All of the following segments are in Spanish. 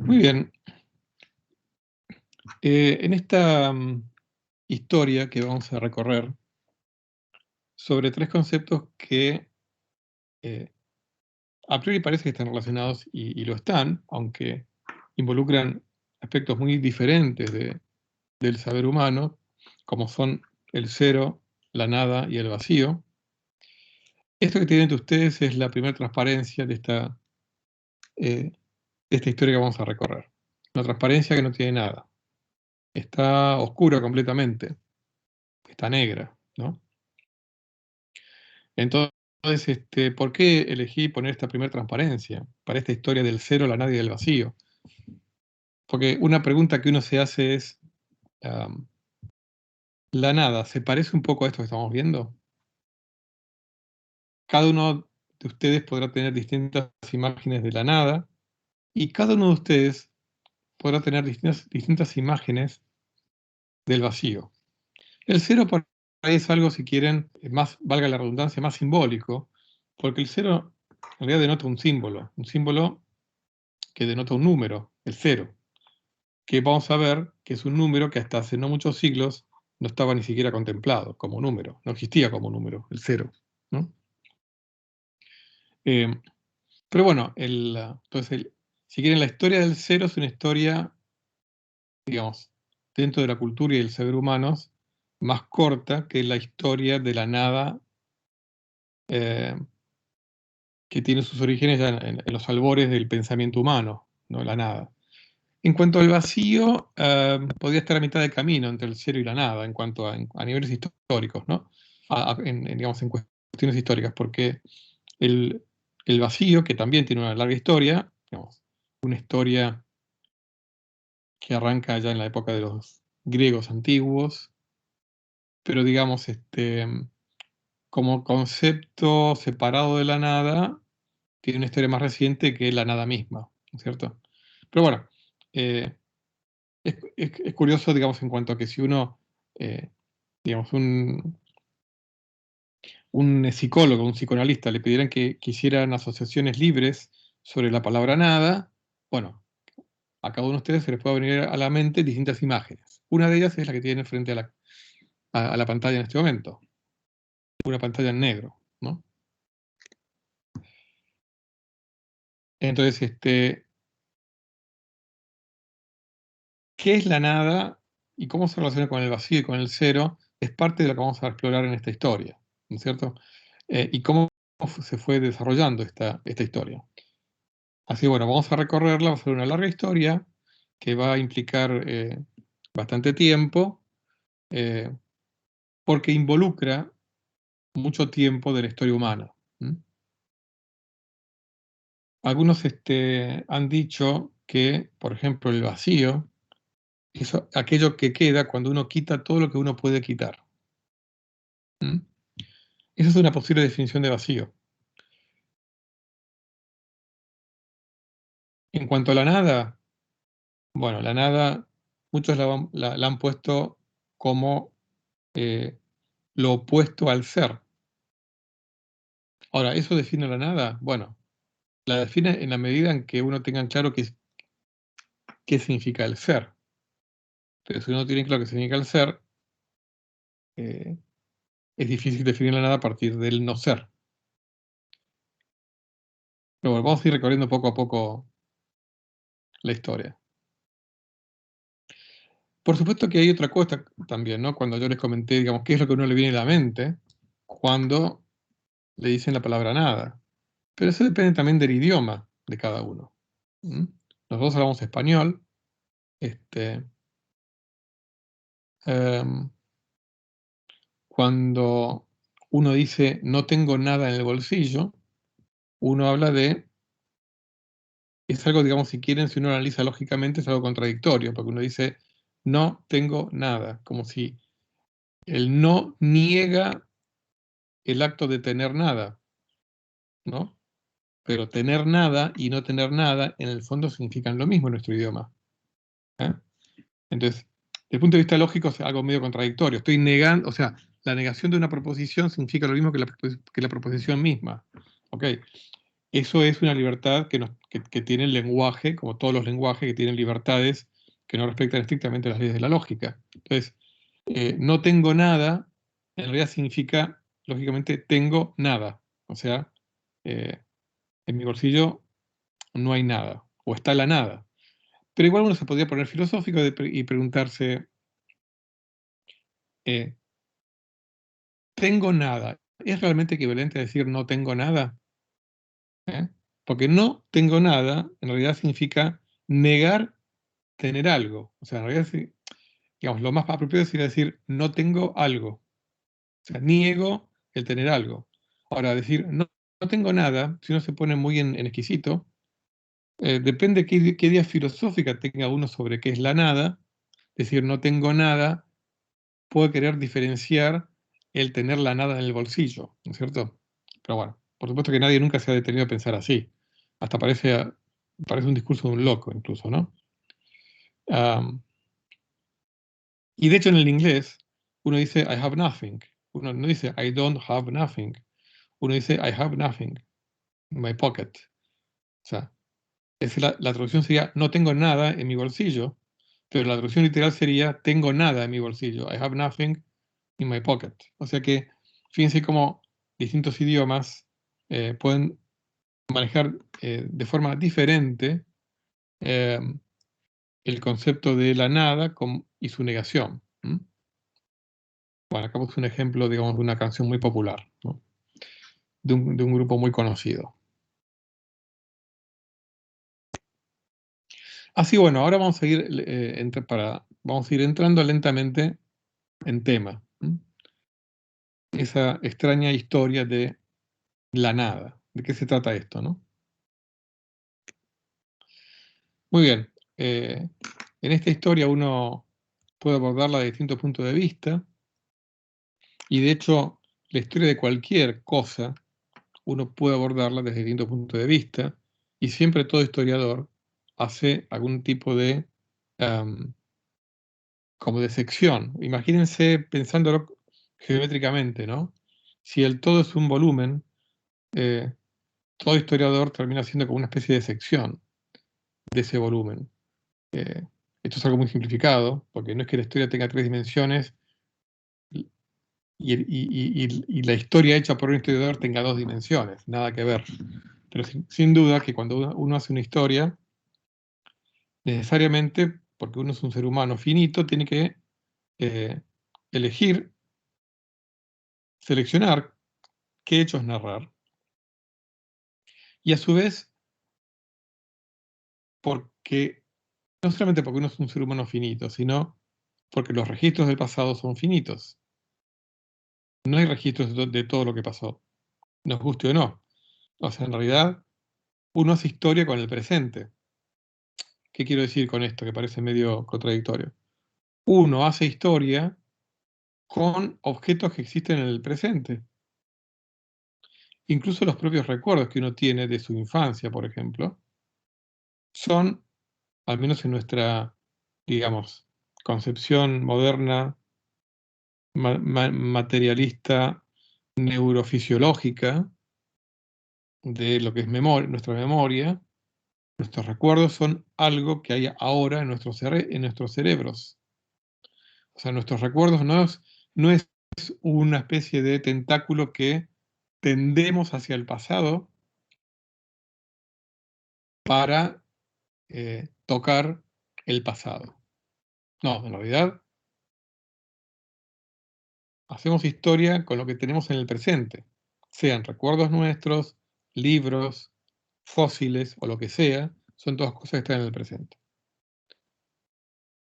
Muy bien. En esta historia que vamos a recorrer sobre tres conceptos que a priori parece que están relacionados y lo están, aunque involucran aspectos muy diferentes del saber humano, como son el cero, la nada y el vacío. Esto que tienen ante ustedes es la primera transparencia de esta historia que vamos a recorrer. Una transparencia que no tiene nada. Está oscura completamente. Está negra, ¿no? Entonces, ¿por qué elegí poner esta primera transparencia para esta historia del cero, la nada y del vacío? Porque una pregunta que uno se hace es, ¿la nada se parece un poco a esto que estamos viendo? Cada uno de ustedes podrá tener distintas imágenes de la nada y cada uno de ustedes podrá tener distintas imágenes del vacío. El cero por ahí es algo, si quieren, más, valga la redundancia, más simbólico, porque el cero en realidad denota un símbolo que denota un número, el cero, que vamos a ver que es un número que hasta hace no muchos siglos no estaba ni siquiera contemplado como número, no existía como número, el cero, ¿no? Pero bueno, entonces, si quieren, la historia del cero es una historia, digamos, dentro de la cultura y del saber humano, más corta que la historia de la nada, que tiene sus orígenes ya en los albores del pensamiento humano, ¿no? La nada. En cuanto al vacío, podría estar a mitad de camino entre el cero y la nada, en cuanto a niveles históricos, ¿no? Digamos, en cuestiones históricas, porque el, el vacío, que también tiene una larga historia, digamos, una historia que arranca ya en la época de los griegos antiguos, pero digamos, como concepto separado de la nada, tiene una historia más reciente que la nada misma, ¿no es cierto? Pero bueno, eh, es curioso, digamos, en cuanto a que si uno, digamos, un psicólogo, un psicoanalista, le pidieran que hicieran asociaciones libres sobre la palabra nada, bueno, a cada uno de ustedes se les puede venir a la mente distintas imágenes. Una de ellas es la que tienen frente a la pantalla en este momento, una pantalla en negro, ¿no? Entonces, ¿qué es la nada y cómo se relaciona con el vacío y con el cero? Es parte de lo que vamos a explorar en esta historia, ¿no es cierto? Y cómo se fue desarrollando esta historia. Así que bueno, vamos a recorrerla, va a ser una larga historia que va a implicar bastante tiempo, porque involucra mucho tiempo de la historia humana. Algunos han dicho que, por ejemplo, el vacío es aquello que queda cuando uno quita todo lo que uno puede quitar. Esa es una posible definición de vacío. En cuanto a la nada, bueno, la nada, muchos la han puesto como lo opuesto al ser. Ahora, ¿eso define la nada? Bueno, la define en la medida en que uno tenga claro qué significa el ser. Pero si uno tiene claro qué significa el ser, es difícil definir la nada a partir del no ser. Pero bueno, vamos a ir recorriendo poco a poco la historia. Por supuesto que hay otra cosa también, ¿no? Cuando yo les comenté, digamos, qué es lo que a uno le viene a la mente cuando le dicen la palabra nada. Pero eso depende también del idioma de cada uno. Nosotros hablamos español. Em, Cuando uno dice no tengo nada en el bolsillo, uno habla es algo, digamos, si quieren, si uno analiza lógicamente, es algo contradictorio, porque uno dice no tengo nada, como si el no niega el acto de tener nada, ¿no? Pero tener nada y no tener nada, en el fondo significan lo mismo en nuestro idioma. Entonces, desde el punto de vista lógico es algo medio contradictorio. Estoy negando, o sea, la negación de una proposición significa lo mismo que la proposición misma. ¿Ok? eso es una libertad que tiene el lenguaje, como todos los lenguajes que tienen libertades que no respetan estrictamente las leyes de la lógica. Entonces, no tengo nada, en realidad significa, lógicamente, tengo nada. O sea, eh, en mi bolsillo no hay nada, o está la nada. Pero igual uno se podría poner filosófico y preguntarse, eh, ¿tengo nada? ¿Es realmente equivalente a decir no tengo nada? ¿Eh? Porque no tengo nada, en realidad significa negar tener algo. O sea, en realidad, digamos, lo más apropiado sería decir no tengo algo. O sea, niego el tener algo. Ahora, decir no tengo nada, si uno se pone muy en exquisito, depende qué idea filosófica tenga uno sobre qué es la nada. Decir no tengo nada puede querer diferenciar el tener la nada en el bolsillo, ¿no es cierto? Pero bueno, por supuesto que nadie nunca se ha detenido a pensar así. Hasta parece un discurso de un loco incluso, ¿no? Am, y de hecho en el inglés uno dice I have nothing. Uno no dice I don't have nothing. Uno dice I have nothing in my pocket. O sea, la traducción sería no tengo nada en mi bolsillo, pero la traducción literal sería tengo nada en mi bolsillo. I have nothing in my pocket. O sea que fíjense cómo distintos idiomas pueden manejar de forma diferente eh, el concepto de la nada y su negación. Bueno, acá puse un ejemplo, digamos, de una canción muy popular, ¿no? De un grupo muy conocido. Así, bueno, ahora vamos a ir, vamos a ir entrando lentamente en tema. Esa extraña historia de la nada. ¿De qué se trata esto, no? Muy bien. En esta historia uno puede abordarla de distintos puntos de vista y de hecho la historia de cualquier cosa uno puede abordarla desde distintos puntos de vista y siempre todo historiador hace algún tipo de como de sección. Imagínense pensándolo geométricamente, ¿no? Si el todo es un volumen, eh, todo historiador termina siendo como una especie de sección de ese volumen. Eh, Esto es algo muy simplificado, porque no es que la historia tenga 3 dimensiones y, y la historia hecha por un historiador tenga 2 dimensiones, nada que ver. Pero sin duda que cuando uno hace una historia, necesariamente, porque uno es un ser humano finito, tiene que elegir, seleccionar qué hechos narrar, y a su vez, porque no solamente porque uno es un ser humano finito, sino porque los registros del pasado son finitos. No hay registros de todo lo que pasó, nos guste o no. O sea, en realidad, uno hace historia con el presente. ¿Qué quiero decir con esto? Que parece medio contradictorio. Uno hace historia con objetos que existen en el presente. Incluso los propios recuerdos que uno tiene de su infancia, por ejemplo, son, al menos en nuestra, digamos, concepción moderna, materialista, neurofisiológica, de lo que es nuestra memoria, nuestros recuerdos son algo que hay ahora en nuestros cerebros. O sea, nuestros recuerdos no es una especie de tentáculo que tendemos hacia el pasado para tocar el pasado. No, en realidad hacemos historia con lo que tenemos en el presente, sean recuerdos nuestros, libros, fósiles o lo que sea, son todas cosas que están en el presente.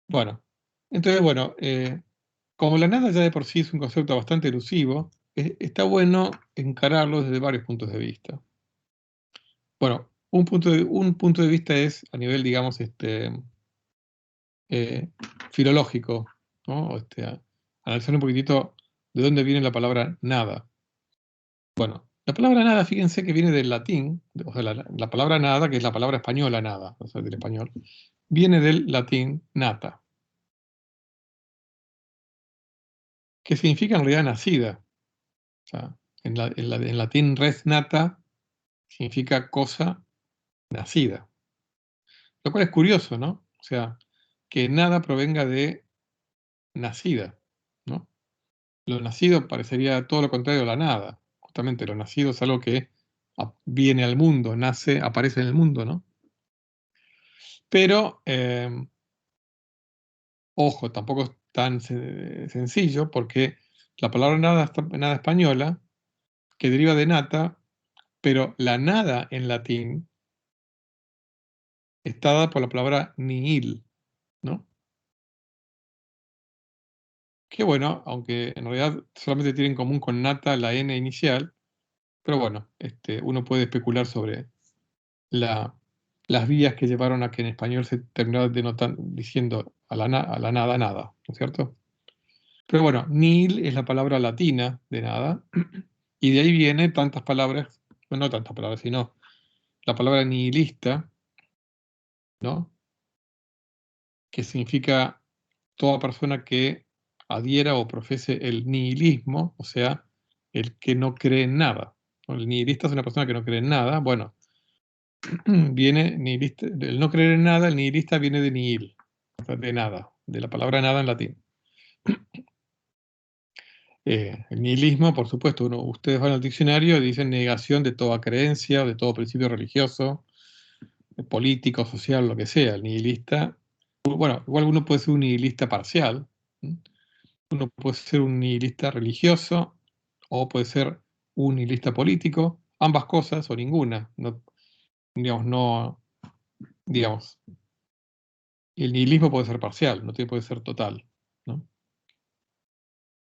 Bueno, entonces, bueno, como la nada ya de por sí es un concepto bastante elusivo, está bueno encararlo desde varios puntos de vista. Bueno, un punto de vista es a nivel, digamos, filológico, ¿no? Analizar un poquitito de dónde viene la palabra nada. Bueno, la palabra nada, fíjense que viene del latín, o sea, la palabra nada, que es la palabra española nada, o sea, del español, viene del latín nata, que significa en realidad nacida. O sea, en latín res nata significa cosa nacida. Lo cual es curioso, ¿no? O sea, que nada provenga de nacida, ¿no? Lo nacido parecería todo lo contrario a la nada. Justamente lo nacido es algo que viene al mundo, nace, aparece en el mundo, ¿no? Pero, ojo, tampoco es tan sencillo porque la palabra nada, nada española, que deriva de nata, pero la nada en latín está dada por la palabra nihil, ¿no? Que bueno, aunque en realidad solamente tiene en común con nata la n inicial, pero bueno, uno puede especular sobre las vías que llevaron a que en español se terminara diciendo a la nada, nada, ¿no es cierto? Pero bueno, nihil es la palabra latina de nada, y de ahí viene tantas palabras, bueno, no tantas palabras, sino la palabra nihilista, ¿no? Que significa toda persona que adhiera o profese el nihilismo, o sea, el que no cree en nada. El nihilista es una persona que no cree en nada. Bueno, viene nihilista, el no creer en nada, el nihilista viene de nihil, o sea, de nada, de la palabra nada en latín. El nihilismo, por supuesto, ustedes van al diccionario y dicen negación de toda creencia, de todo principio religioso, político, social, lo que sea. El nihilista, bueno, igual uno puede ser un nihilista parcial, ¿sí? Uno puede ser un nihilista religioso o puede ser un nihilista político, ambas cosas o ninguna. No, digamos, no, digamos, el nihilismo puede ser parcial, no puede ser total, ¿no?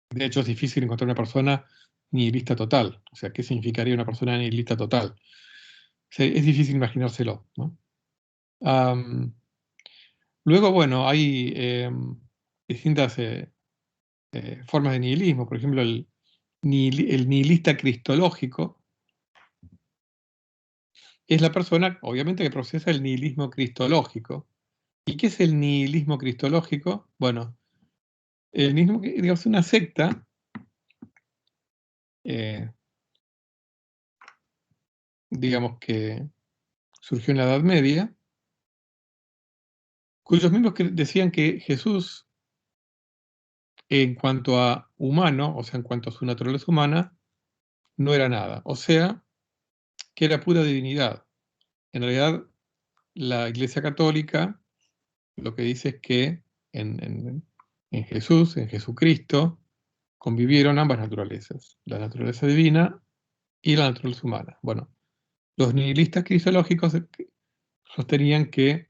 De hecho, es difícil encontrar una persona nihilista total. O sea, ¿qué significaría una persona nihilista total? O sea, es difícil imaginárselo, ¿no? Luego, bueno, hay distintas formas de nihilismo. Por ejemplo, el nihilista cristológico es la persona, obviamente, que procesa el nihilismo cristológico. ¿Y qué es el nihilismo cristológico? Bueno, el nihilismo, digamos, es una secta eh, digamos que surgió en la Edad Media, cuyos miembros decían que Jesús, en cuanto a humano, o sea, en cuanto a su naturaleza humana, no era nada. O sea, que era pura divinidad. En realidad, la Iglesia Católica lo que dice es que en Jesús, en Jesucristo, convivieron ambas naturalezas, la naturaleza divina y la naturaleza humana. Bueno, los nihilistas cristológicos sostenían que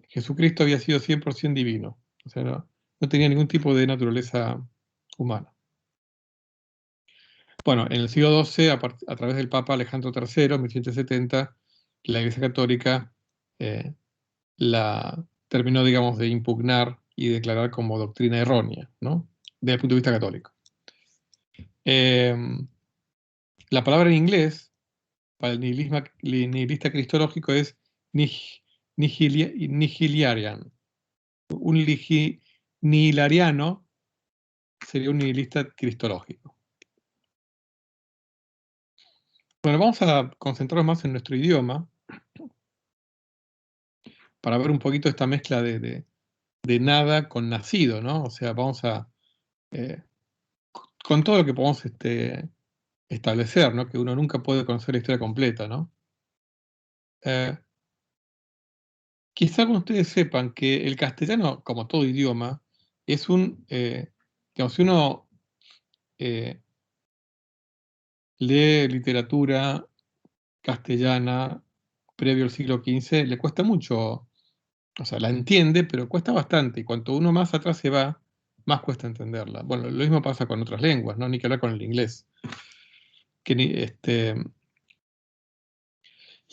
Jesucristo había sido 100% divino, o sea, no tenía ningún tipo de naturaleza humana. Bueno, en el siglo XII, a través del Papa Alejandro III, en 1170, la Iglesia Católica la terminó, digamos, de impugnar y declarar como doctrina errónea, ¿no? Desde el punto de vista católico. La palabra en inglés para el nihilista cristológico es nihilarian. Un nihilariano sería un nihilista cristológico. Bueno, vamos a concentrarnos más en nuestro idioma para ver un poquito esta mezcla de nada con nacido, ¿no? O sea, vamos a, eh, con todo lo que podemos establecer, ¿no? Que uno nunca puede conocer la historia completa, ¿no? Eh, Quizá ustedes sepan que el castellano, como todo idioma, es digamos, si uno eh, lee literatura castellana previo al siglo XV, le cuesta mucho, o sea, la entiende, pero cuesta bastante, y cuanto uno más atrás se va, más cuesta entenderla. Bueno, lo mismo pasa con otras lenguas, ¿no? Ni que hablar con el inglés. Y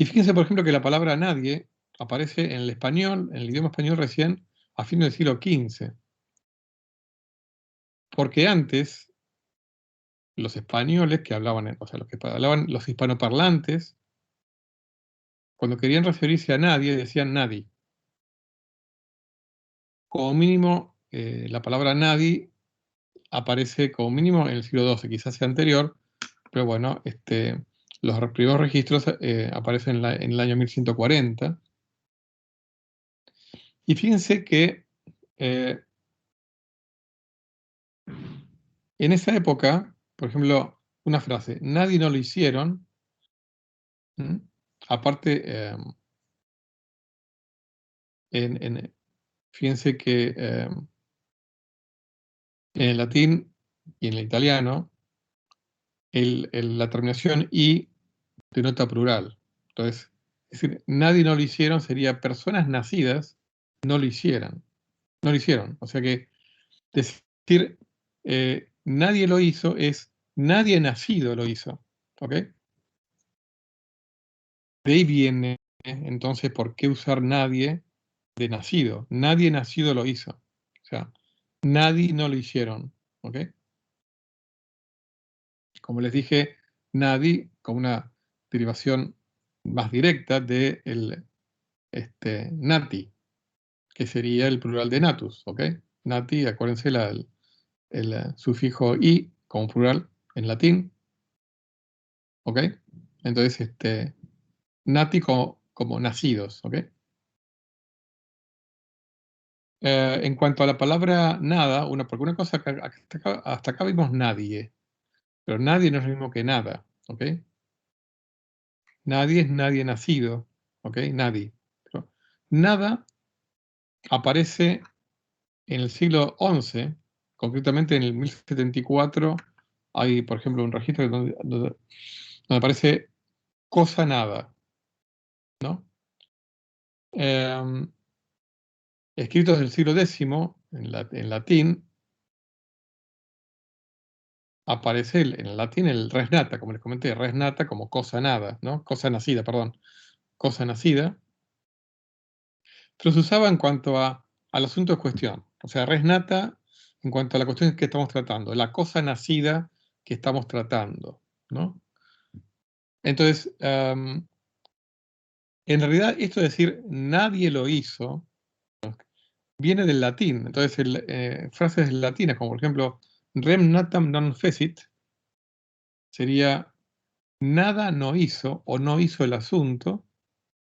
fíjense, por ejemplo, que la palabra nadie aparece en el español, en el idioma español recién a fines del siglo XV. Porque antes, los españoles que hablaban, o sea, los que hablaban los hispanoparlantes, cuando querían referirse a nadie, decían nadie. Como mínimo, la palabra nadie aparece como mínimo en el siglo XII, quizás sea anterior, pero bueno, Los primeros registros aparecen en el año 1140. Y fíjense que en esa época, por ejemplo, una frase, nadie no lo hicieron, ¿m? Aparte, fíjense que en el latín y en el italiano, la terminación "y" denota plural. Entonces, es decir, nadie no lo hicieron sería personas nacidas no lo hicieran. No lo hicieron. O sea que decir nadie lo hizo es nadie nacido lo hizo. ¿Ok? De ahí viene, entonces, ¿por qué usar nadie de nacido? Nadie nacido lo hizo. O sea, nadie no lo hicieron. ¿Ok? Como les dije, nadie, como una derivación más directa de nati, que sería el plural de natus. ¿Ok? Nati, acuérdense el sufijo "i" como plural en latín. ¿Ok? Entonces, nati como nacidos. ¿Ok? En cuanto a la palabra nada, porque una cosa, hasta acá vimos nadie, pero nadie no es lo mismo que nada. ¿Ok? Nadie es nadie nacido. ¿Ok? Nadie. Pero nada aparece en el siglo XI, concretamente en el 1074, hay, por ejemplo, un registro donde aparece cosa nada, ¿no? Escritos del siglo X, en latín, aparece en el latín el res nata, como les comenté, res nata como cosa nada, ¿no? Cosa nacida, perdón, cosa nacida, pero se usaba en cuanto al asunto en cuestión. O sea, res nata en cuanto a la cuestión que estamos tratando, la cosa nacida que estamos tratando, ¿no? Entonces, en realidad, esto de decir nadie lo hizo, viene del latín. Entonces, frases latinas, como por ejemplo, rem natam non fecit, sería nada no hizo o no hizo el asunto,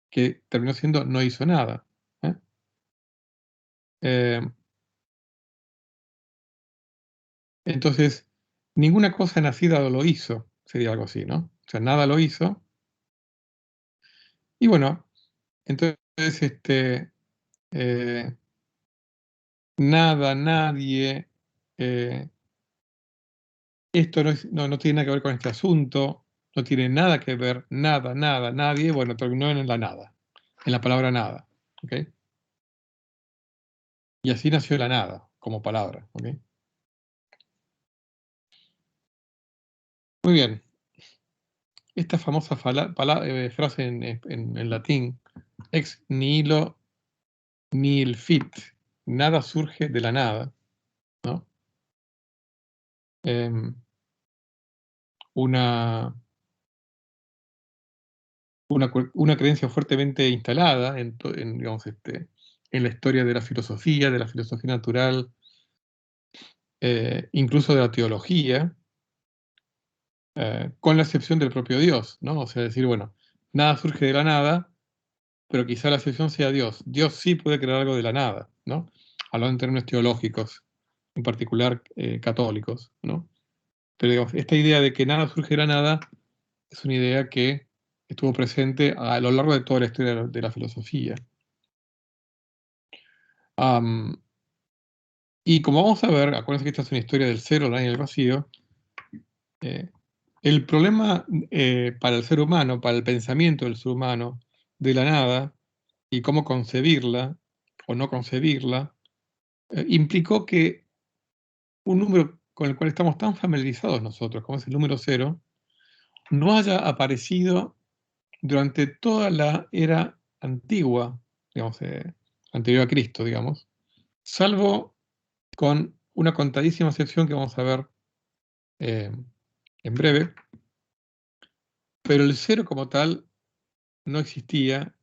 que terminó siendo no hizo nada. ¿Eh? Eh, entonces, ninguna cosa nacida lo hizo, sería algo así, ¿no? O sea, nada lo hizo. Y bueno, entonces, eh, nada, nadie, esto no tiene nada que ver con este asunto, no tiene nada que ver, nada, nada, nadie, bueno, terminó en la nada, en la palabra nada. ¿Ok? Y así nació la nada, como palabra. ¿Ok? Muy bien. Esta famosa frase en latín, ex nihilo nihil fit, nada surge de la nada, ¿no? Em, una, una creencia fuertemente instalada digamos, en la historia de la filosofía natural, incluso de la teología, con la excepción del propio Dios, ¿no? O sea, decir, bueno, nada surge de la nada, pero quizá la excepción sea Dios. Dios sí puede crear algo de la nada, ¿no? Hablando en términos teológicos, en particular católicos, ¿no? Pero digamos, esta idea de que nada surge de la nada es una idea que estuvo presente a lo largo de toda la historia de la filosofía. Y como vamos a ver, acuérdense que esta es una historia del cero, la y el vacío, eh, el problema para el ser humano, para el pensamiento del ser humano, de la nada, y cómo concebirla o no concebirla, implicó que un número con el cual estamos tan familiarizados nosotros, como es el número cero, no haya aparecido durante toda la era antigua, digamos, anterior a Cristo, digamos, salvo con una contadísima excepción que vamos a ver eh, en breve, pero el cero como tal no existía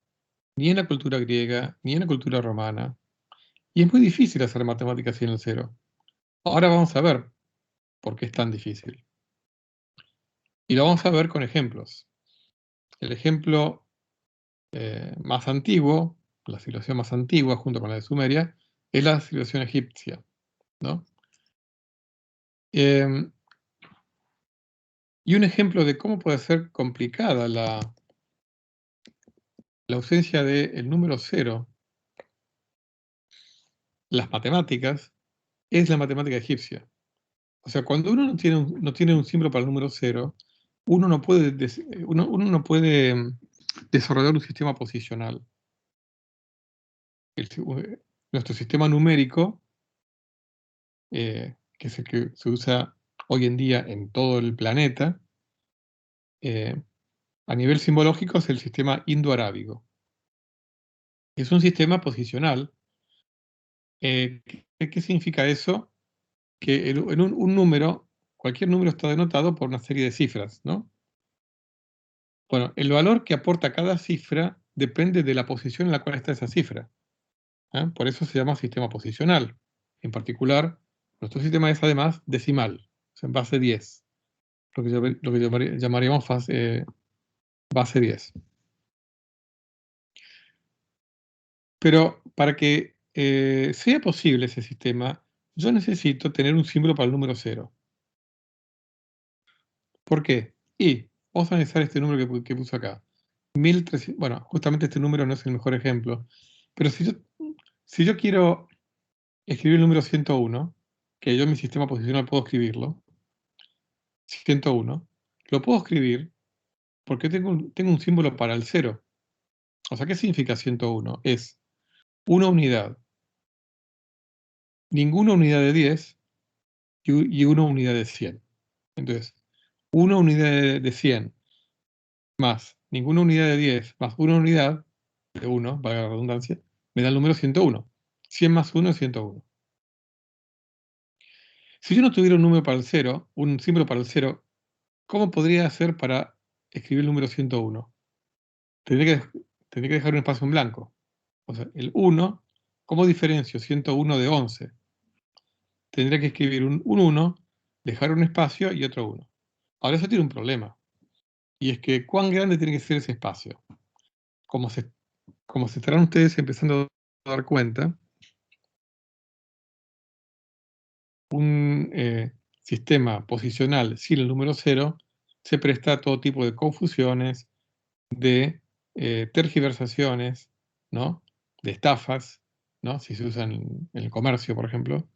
ni en la cultura griega, ni en la cultura romana, y es muy difícil hacer matemáticas sin el cero. Ahora vamos a ver por qué es tan difícil. Y lo vamos a ver con ejemplos. El ejemplo más antiguo, la civilización más antigua junto con la de Sumeria, es la civilización egipcia, ¿no? Em, y un ejemplo de cómo puede ser complicada la ausencia del número cero, las matemáticas, es la matemática egipcia. O sea, cuando uno no tiene un símbolo para el número cero, uno no puede, uno no puede desarrollar un sistema posicional. Nuestro sistema numérico, que es el que se usa hoy en día en todo el planeta, a nivel simbológico es el sistema indo-arábigo. Es un sistema posicional. ¿Qué significa eso? Que en un número, cualquier número está denotado por una serie de cifras, ¿no? Bueno, el valor que aporta cada cifra depende de la posición en la cual está esa cifra. Por eso se llama sistema posicional. En particular, nuestro sistema es además decimal, o sea, en base 10, lo que llamaríamos base 10. Pero para que sea posible ese sistema, yo necesito tener un símbolo para el número 0. ¿Por qué? Y vamos a analizar este número que puse acá. 1300, bueno, justamente este número no es el mejor ejemplo, pero si yo quiero escribir el número 101, que yo en mi sistema posicional puedo escribirlo, 101, lo puedo escribir porque tengo un símbolo para el 0. O sea, ¿qué significa 101? Es una unidad, ninguna unidad de 10 y una unidad de 100. Entonces, una unidad de 100 más ninguna unidad de 10 más una unidad de 1, valga la redundancia, me da el número 101. 100 más 1 es 101. Si yo no tuviera un número para el 0, un símbolo para el 0, ¿cómo podría hacer para escribir el número 101? Tendría que dejar un espacio en blanco. O sea, el 1, ¿cómo diferencio 101 de 11? Tendría que escribir un 1, dejar un espacio y otro 1. Ahora eso tiene un problema. Y es que, ¿cuán grande tiene que ser ese espacio? Como se estarán ustedes empezando a dar cuenta, un sistema posicional sin el número 0 se presta a todo tipo de confusiones, de tergiversaciones, ¿no? De estafas, ¿no? Si se usan en el comercio, por ejemplo.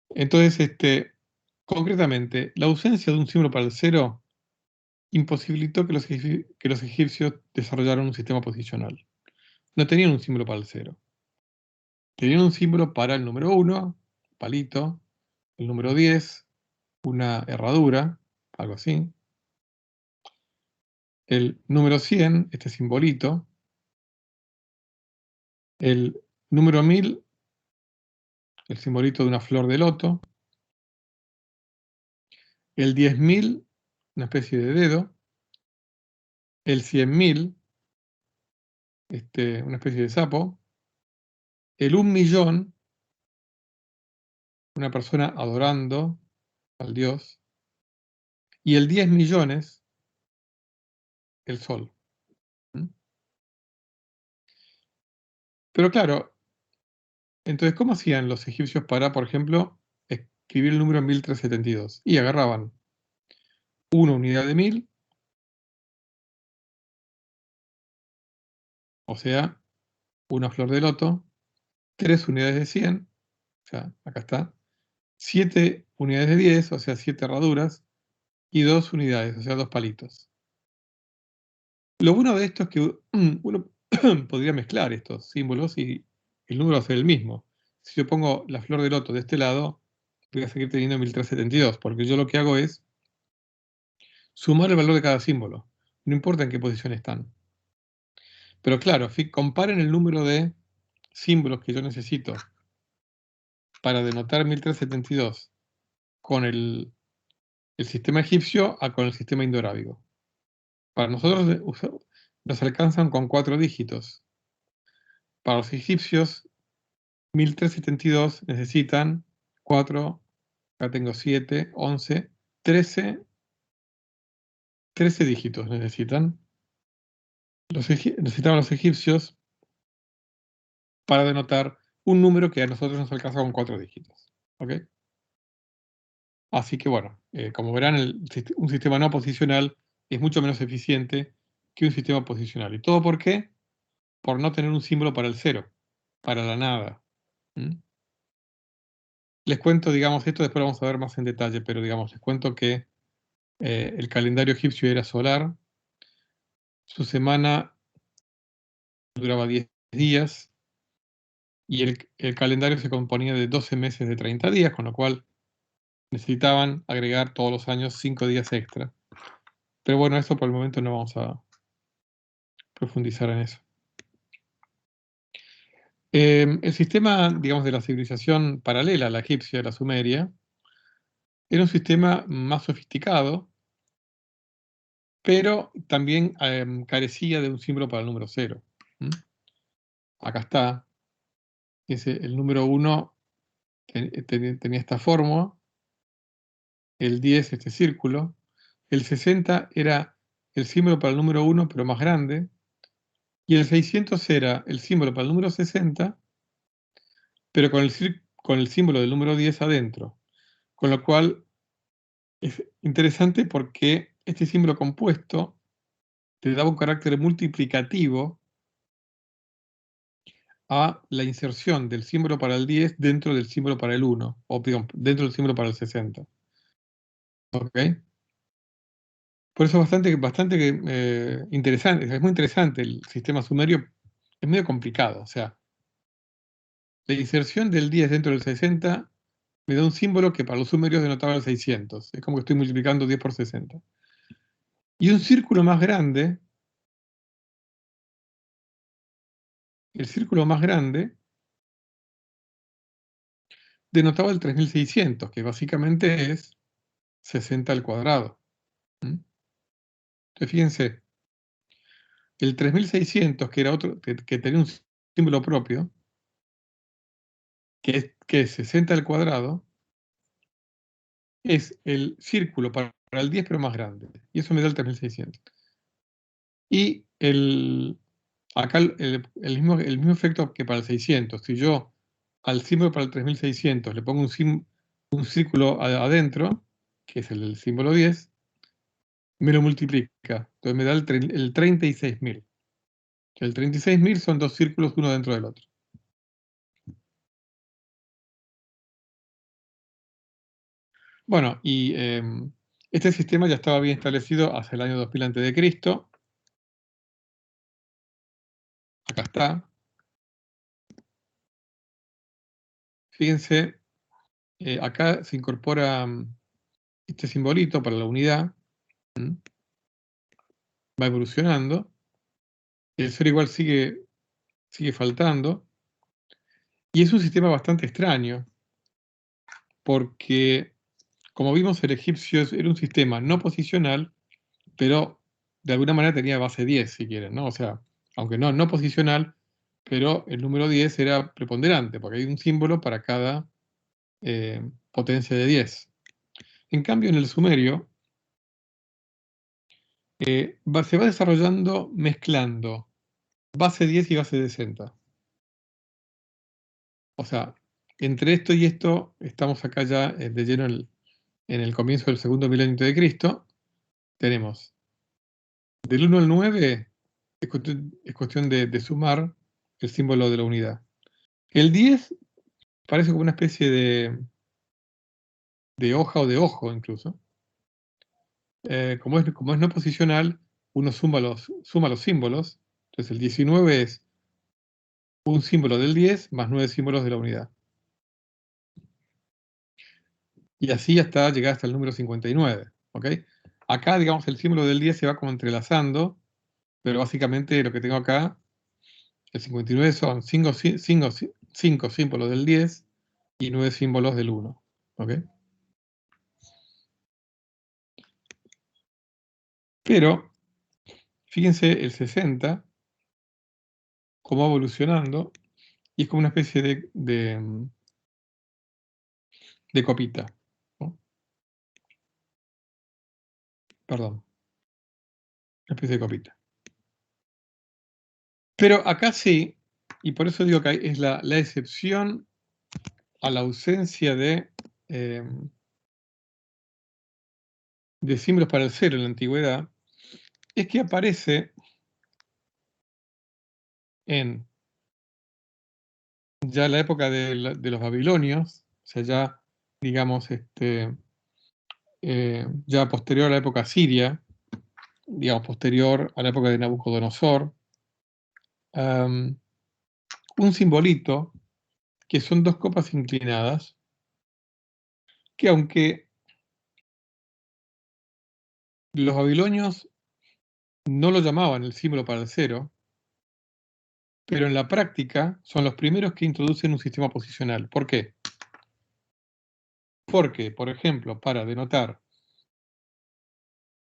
Entonces, concretamente, la ausencia de un símbolo para el 0 imposibilitó que los egipcios desarrollaran un sistema posicional. No tenían un símbolo para el 0. Tenían un símbolo para el número 1, palito, el número 10, una herradura, algo así. El número 100, este simbolito. El número 1000, el simbolito de una flor de loto. El 10.000, una especie de dedo. El 100.000, una especie de sapo. El 1.000.000, una persona adorando al dios. Y el 10 millones, el sol. ¿Mm? Pero claro, entonces, ¿cómo hacían los egipcios para, por ejemplo, escribir el número 1372? Y agarraban una unidad de 1000, o sea, una flor de loto, 3 unidades de 100, o sea, acá está, 7 unidades de 10, o sea, 7 herraduras, y 2 unidades, o sea, 2 palitos. Lo bueno de esto es que uno podría mezclar estos símbolos y el número va a ser el mismo. Si yo pongo la flor de loto de este lado, voy a seguir teniendo 1372, porque yo lo que hago es sumar el valor de cada símbolo, no importa en qué posición están. Pero claro, comparen el número de símbolos que yo necesito para denotar 1372 con el sistema egipcio a con el sistema indoarábigo. Para nosotros nos alcanzan con 4 dígitos. Para los egipcios, 1372 necesitan 4, acá tengo 7, 11, 13 dígitos necesitan. necesitaban los egipcios para denotar un número que a nosotros nos alcanza con 4 dígitos. ¿Ok? Así que bueno, como verán, un sistema no posicional es mucho menos eficiente que un sistema posicional. ¿Y todo por qué? Por no tener un símbolo para el cero, para la nada. ¿Mm? Les cuento, digamos, esto después lo vamos a ver más en detalle, pero digamos, les cuento que el calendario egipcio era solar, su semana duraba 10 días y el calendario se componía de 12 meses de 30 días, con lo cual necesitaban agregar todos los años 5 días extra. Pero bueno, eso por el momento no vamos a profundizar en eso. El sistema, digamos, de la civilización paralela a la egipcia, la sumeria, era un sistema más sofisticado, pero también carecía de un símbolo para el número cero. ¿Mm? Acá está, el número 1 tenía esta forma, el 10 este círculo, el 60 era el símbolo para el número 1 pero más grande, y el 600 era el símbolo para el número 60, pero con el símbolo del número 10 adentro. Con lo cual es interesante porque este símbolo compuesto te daba un carácter multiplicativo a la inserción del símbolo para el 10 dentro del símbolo para el 1, o perdón, dentro del símbolo para el 60. ¿Ok? Por eso es bastante interesante, es muy interesante el sistema sumerio, es medio complicado, o sea, la inserción del 10 dentro del 60 me da un símbolo que para los sumerios denotaba el 600, es como que estoy multiplicando 10 por 60. Y un círculo más grande, el círculo más grande denotaba el 3600, que básicamente es 60 al cuadrado. ¿Mm? Entonces fíjense, el 3600, que era otro, que tenía un símbolo propio, que es 60 al cuadrado, es el círculo para el 10 pero más grande. Y eso me da el 3600. Y acá el mismo efecto que para el 600. Si yo al símbolo para el 3600 le pongo un círculo adentro, que es el símbolo 10, me lo multiplica. Entonces me da el 36.000. El 36.000 son dos círculos uno dentro del otro. Bueno, y este sistema ya estaba bien establecido hacia el año 2000 a.C. Acá está. Fíjense, acá se incorpora este simbolito para la unidad. Va evolucionando. El 0 igual sigue faltando. Y es un sistema bastante extraño, porque, como vimos, el egipcio era un sistema no posicional, pero de alguna manera tenía base 10, si quieren, ¿no? O sea, aunque no posicional, pero el número 10 era preponderante, porque hay un símbolo para cada potencia de 10. En cambio, en el sumerio, se va desarrollando mezclando base 10 y base 60. O sea, entre esto y esto, estamos acá ya de lleno en el comienzo del segundo milenio antes de Cristo. Tenemos del 1 al 9, es cuestión de sumar el símbolo de la unidad. El 10 parece como una especie de hoja o de ojo incluso. Como es no posicional, uno suma los símbolos. Entonces el 19 es un símbolo del 10 más 9 símbolos de la unidad. Y así hasta llegar hasta el número 59. ¿Ok? Acá, digamos, el símbolo del 10 se va como entrelazando, pero básicamente lo que tengo acá, el 59 son 5 símbolos del 10 y 9 símbolos del 1. ¿Ok? Pero, fíjense el 60, cómo va evolucionando, y es como una especie de copita. ¿No? Perdón, una especie de copita. Pero acá sí, y por eso digo que es la excepción a la ausencia de símbolos para el cero en la antigüedad, es que aparece en ya la época de los babilonios, o sea, ya, digamos, ya posterior a la época siria, digamos, posterior a la época de Nabucodonosor, un simbolito que son dos copas inclinadas, que aunque los babilonios no lo llamaban el símbolo para el cero, pero en la práctica son los primeros que introducen un sistema posicional. ¿Por qué? Porque, por ejemplo, para denotar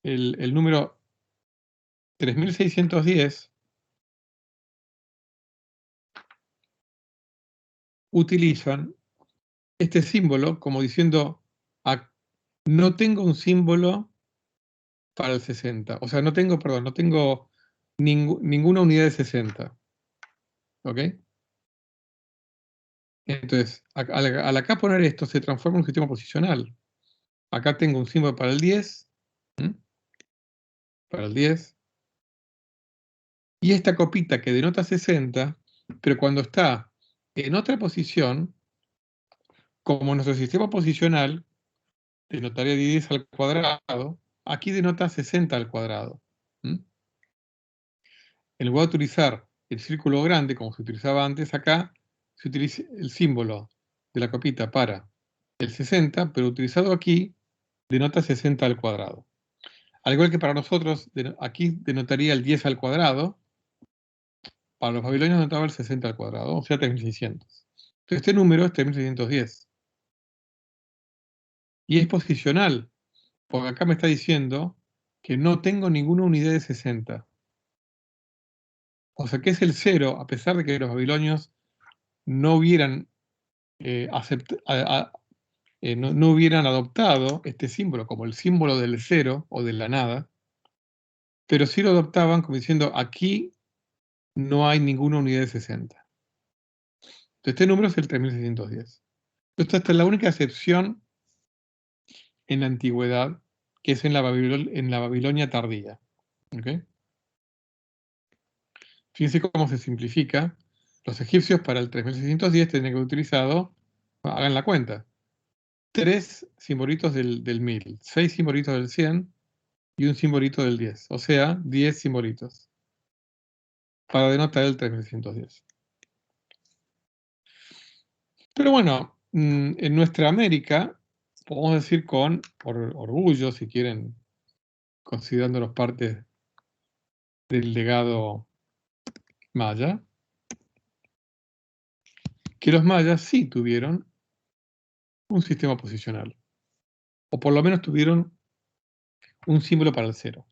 el número 3610, utilizan este símbolo como diciendo, no tengo un símbolo para el 60. O sea, no tengo, perdón, no tengo ninguna unidad de 60. ¿Ok? Entonces, al acá poner esto, se transforma en un sistema posicional. Acá tengo un símbolo para el 10, para el 10, y esta copita que denota 60, pero cuando está en otra posición, como nuestro sistema posicional denotaría 10 al cuadrado, aquí denota 60 al cuadrado. En lugar de utilizar el círculo grande, como se utilizaba antes, acá se utiliza el símbolo de la copita para el 60, pero utilizado aquí denota 60 al cuadrado. Al igual que para nosotros, aquí denotaría el 10 al cuadrado, para los babilonios denotaba el 60 al cuadrado, o sea, 3600. Entonces este número es 3610. Y es posicional, porque acá me está diciendo que no tengo ninguna unidad de 60. O sea que es el 0, a pesar de que los babilonios no hubieran, no hubieran adoptado este símbolo como el símbolo del 0 o de la nada, pero sí lo adoptaban como diciendo, aquí no hay ninguna unidad de 60. Entonces, este número es el 3610. Esta es la única excepción en la antigüedad, que es en la Babilonia tardía. ¿Okay? Fíjense cómo se simplifica. Los egipcios para el 3610 tenían que haber utilizado, hagan la cuenta, 3 simbolitos del 1000, 6 simbolitos del 100 y un simbolito del 10. O sea, 10 simbolitos para denotar el 3610. Pero bueno, en nuestra América, podemos decir con orgullo, si quieren, considerándonos parte del legado maya, que los mayas sí tuvieron un sistema posicional, o por lo menos tuvieron un símbolo para el 0.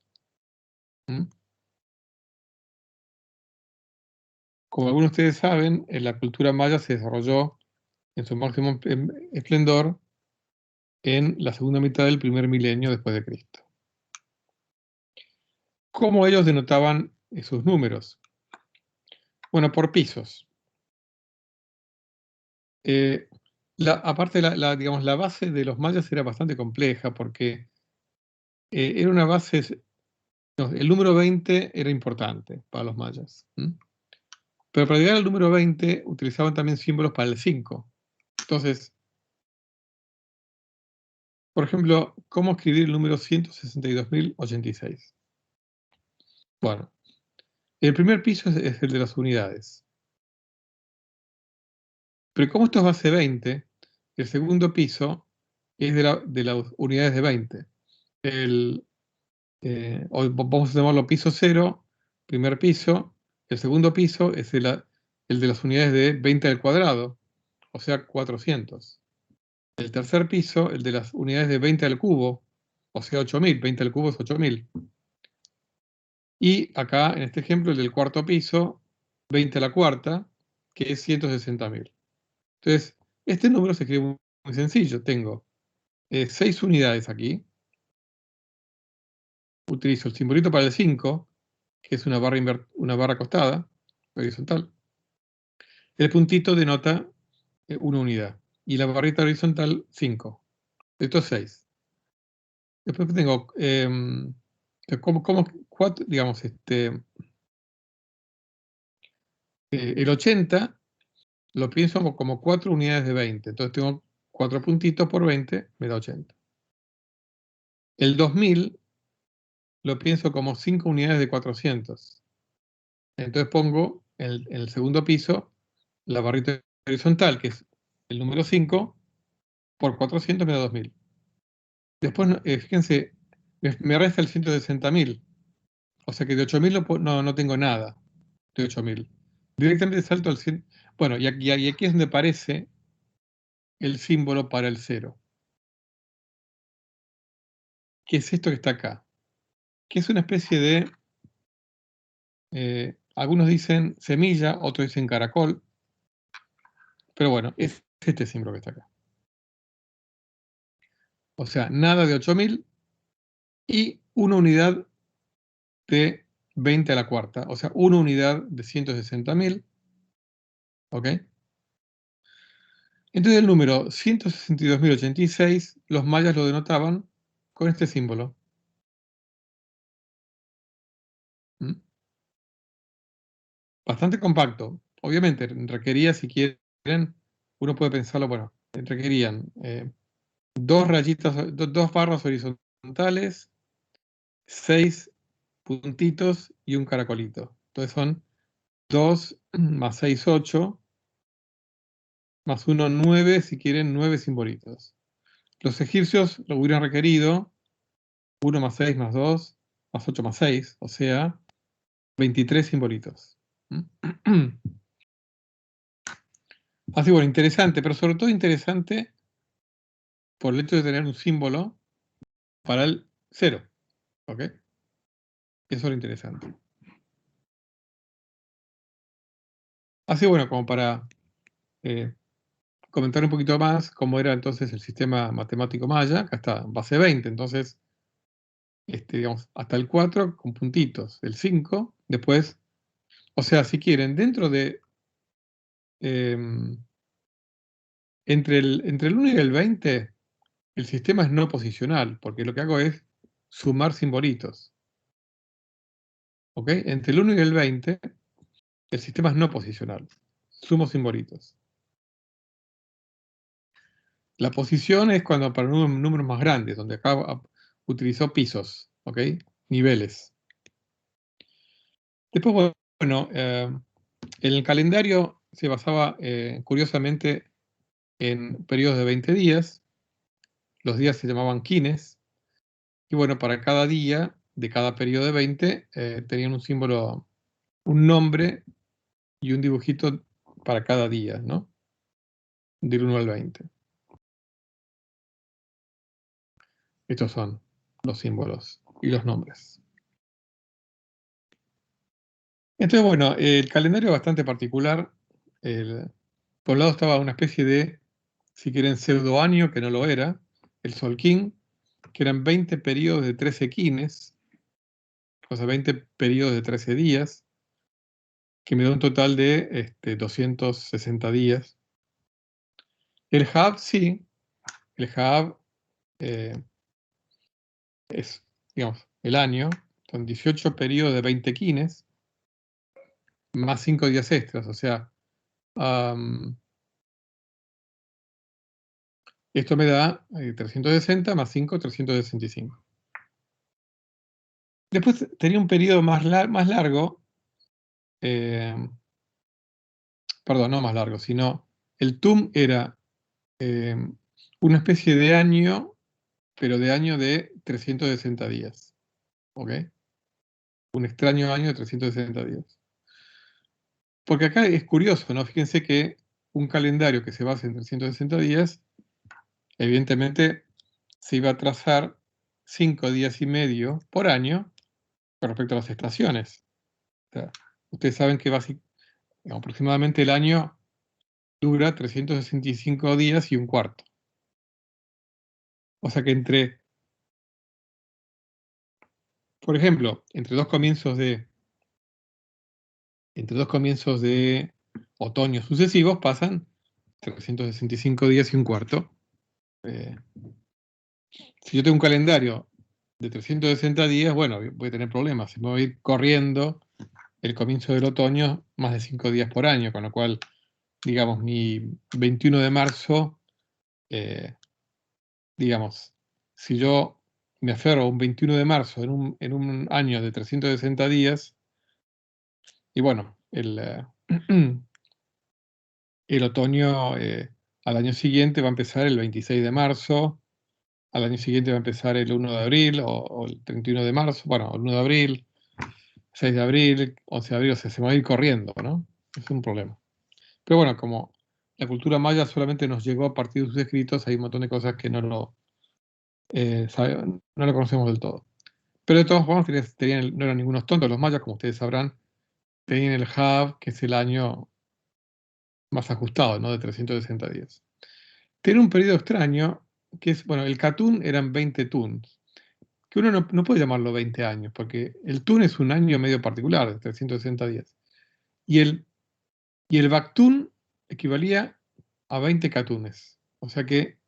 Como algunos de ustedes saben, la cultura maya se desarrolló en su máximo esplendor en la segunda mitad del primer milenio después de Cristo. ¿Cómo ellos denotaban esos números? Bueno, por pisos. Aparte, digamos, la base de los mayas era bastante compleja porque era una base, el número 20 era importante para los mayas. Pero para llegar al número 20 utilizaban también símbolos para el 5. Entonces, por ejemplo, ¿cómo escribir el número 162.086? Bueno, el primer piso es el de las unidades. Pero como esto es base 20, el segundo piso es de las unidades de 20. Hoy vamos a llamarlo piso 0, primer piso. El segundo piso es el de las unidades de 20 al cuadrado, o sea, 400. El tercer piso, el de las unidades de 20 al cubo, o sea, 8000. 20 al cubo es 8000. Y acá, en este ejemplo, el del cuarto piso, 20 a la cuarta, que es 160.000. Entonces, este número se escribe muy sencillo. Tengo 6 unidades aquí. Utilizo el simbolito para el 5, que es una barra acostada. horizontal. El puntito denota una unidad. Y la barrita horizontal, 5. Esto es 6. Después tengo, cuatro, digamos, el 80 lo pienso como 4 unidades de 20. Entonces tengo 4 puntitos por 20, me da 80. El 2000 lo pienso como 5 unidades de 400. Entonces pongo en el segundo piso la barrita horizontal, que es el número 5, por 400 me da 2000. Después, fíjense, me resta el 160.000. O sea que de 8000 no tengo nada de 8000. Directamente salto al 100. Bueno, y aquí es donde aparece el símbolo para el 0. ¿Qué es esto que está acá? Que es una especie de, algunos dicen semilla, otros dicen caracol, pero bueno, es este símbolo que está acá. O sea, nada de 8000 y una unidad de 20 a la cuarta, o sea, una unidad de 160.000, ¿ok? Entonces el número 162.086, los mayas lo denotaban con este símbolo. ¿Mm? Bastante compacto. Obviamente requería, si quieren, uno puede pensarlo, bueno, requerían dos rayitas, dos barras horizontales, 6 puntitos y un caracolito. Entonces son 2 más 6, 8, más 1, 9, si quieren, 9 simbolitos. Los egipcios lo hubieran requerido 1 más 6 más 2, más 8 más 6, o sea, 23 simbolitos. Así, bueno, interesante, pero sobre todo interesante por el hecho de tener un símbolo para el 0. ¿Ok? Eso era interesante. Así, bueno, como para comentar un poquito más cómo era entonces el sistema matemático maya, acá está, base 20, entonces, digamos, hasta el 4 con puntitos, el 5, después, o sea, si quieren, dentro de, entre el 1 y el 20, el sistema es no posicional, porque lo que hago es sumar simbolitos. ¿Ok? Entre el 1 y el 20, el sistema es no posicional. Sumo simbolitos. La posición es cuando para números más grandes, donde acá utilizó pisos, ¿ok? Niveles. Después, bueno, el calendario se basaba, curiosamente, en periodos de 20 días. Los días se llamaban quines. Y bueno, para cada día de cada periodo de 20 tenían un símbolo, un nombre y un dibujito para cada día, ¿no? Del 1 al 20. Estos son los símbolos y los nombres. Entonces, bueno, el calendario es bastante particular. Por un lado estaba una especie de, si quieren, pseudoaño, que no lo era, el Solquín, que eran 20 periodos de 13 quines, o sea, 20 periodos de 13 días, que me da un total de 260 días. El Hab, sí, el Hab es, digamos, el año, son 18 periodos de 20 quines, más 5 días extras, o sea, esto me da 360 más 5, 365. Después tenía un periodo más largo, eh, perdón, no más largo, sino el TUM era eh, una especie de año, pero de año de 360 días. ¿Ok? Un extraño año de 360 días. Porque acá es curioso, ¿no? Fíjense que un calendario que se basa en 360 días, evidentemente se iba a trazar 5 días y medio por año con respecto a las estaciones. O sea, ustedes saben que aproximadamente el año dura 365 días y un cuarto. O sea que por ejemplo, entre dos comienzos de entre dos comienzos de otoño sucesivos pasan 365 días y un cuarto. Si yo tengo un calendario de 360 días, bueno, voy a tener problemas. Me voy a ir corriendo el comienzo del otoño más de 5 días por año, con lo cual, digamos, mi 21 de marzo, digamos, si yo me aferro a un 21 de marzo en un año de 360 días, y bueno, el otoño al año siguiente va a empezar el 26 de marzo, al año siguiente va a empezar el 1 de abril o el 31 de marzo, bueno, el 1 de abril, 6 de abril, 11 de abril, o sea, se va a ir corriendo, ¿no? Es un problema. Pero bueno, como la cultura maya solamente nos llegó a partir de sus escritos, hay un montón de cosas que no lo conocemos del todo. Pero de todas formas, no eran ningunos tontos los mayas, como ustedes sabrán, tenían el Hab, que es el año más ajustado, ¿no? De 360 días. Tiene un periodo extraño, que es, bueno, el Catún eran 20 tuns, que uno no puede llamarlo 20 años, porque el tun es un año medio particular, de 360 días. Y el Bactún equivalía a 20 catunes. O sea que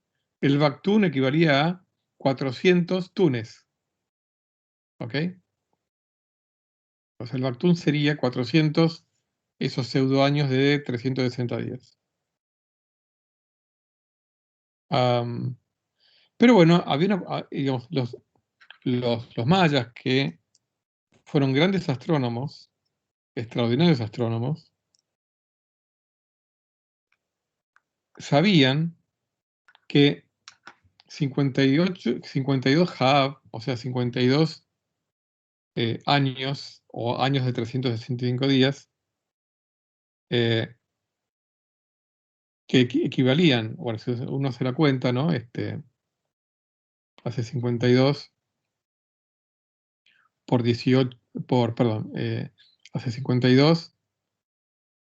el Bactún equivalía a 400 tunes. ¿Ok? O sea, el Bactún sería 400 esos pseudoaños de 360 días. Pero bueno, digamos, los mayas que fueron grandes astrónomos, extraordinarios astrónomos, sabían que 52 Hab, o sea, 52 años o años de 365 días, que equivalían, bueno, si uno se da cuenta, ¿no? Hace 52 por 18, perdón, hace 52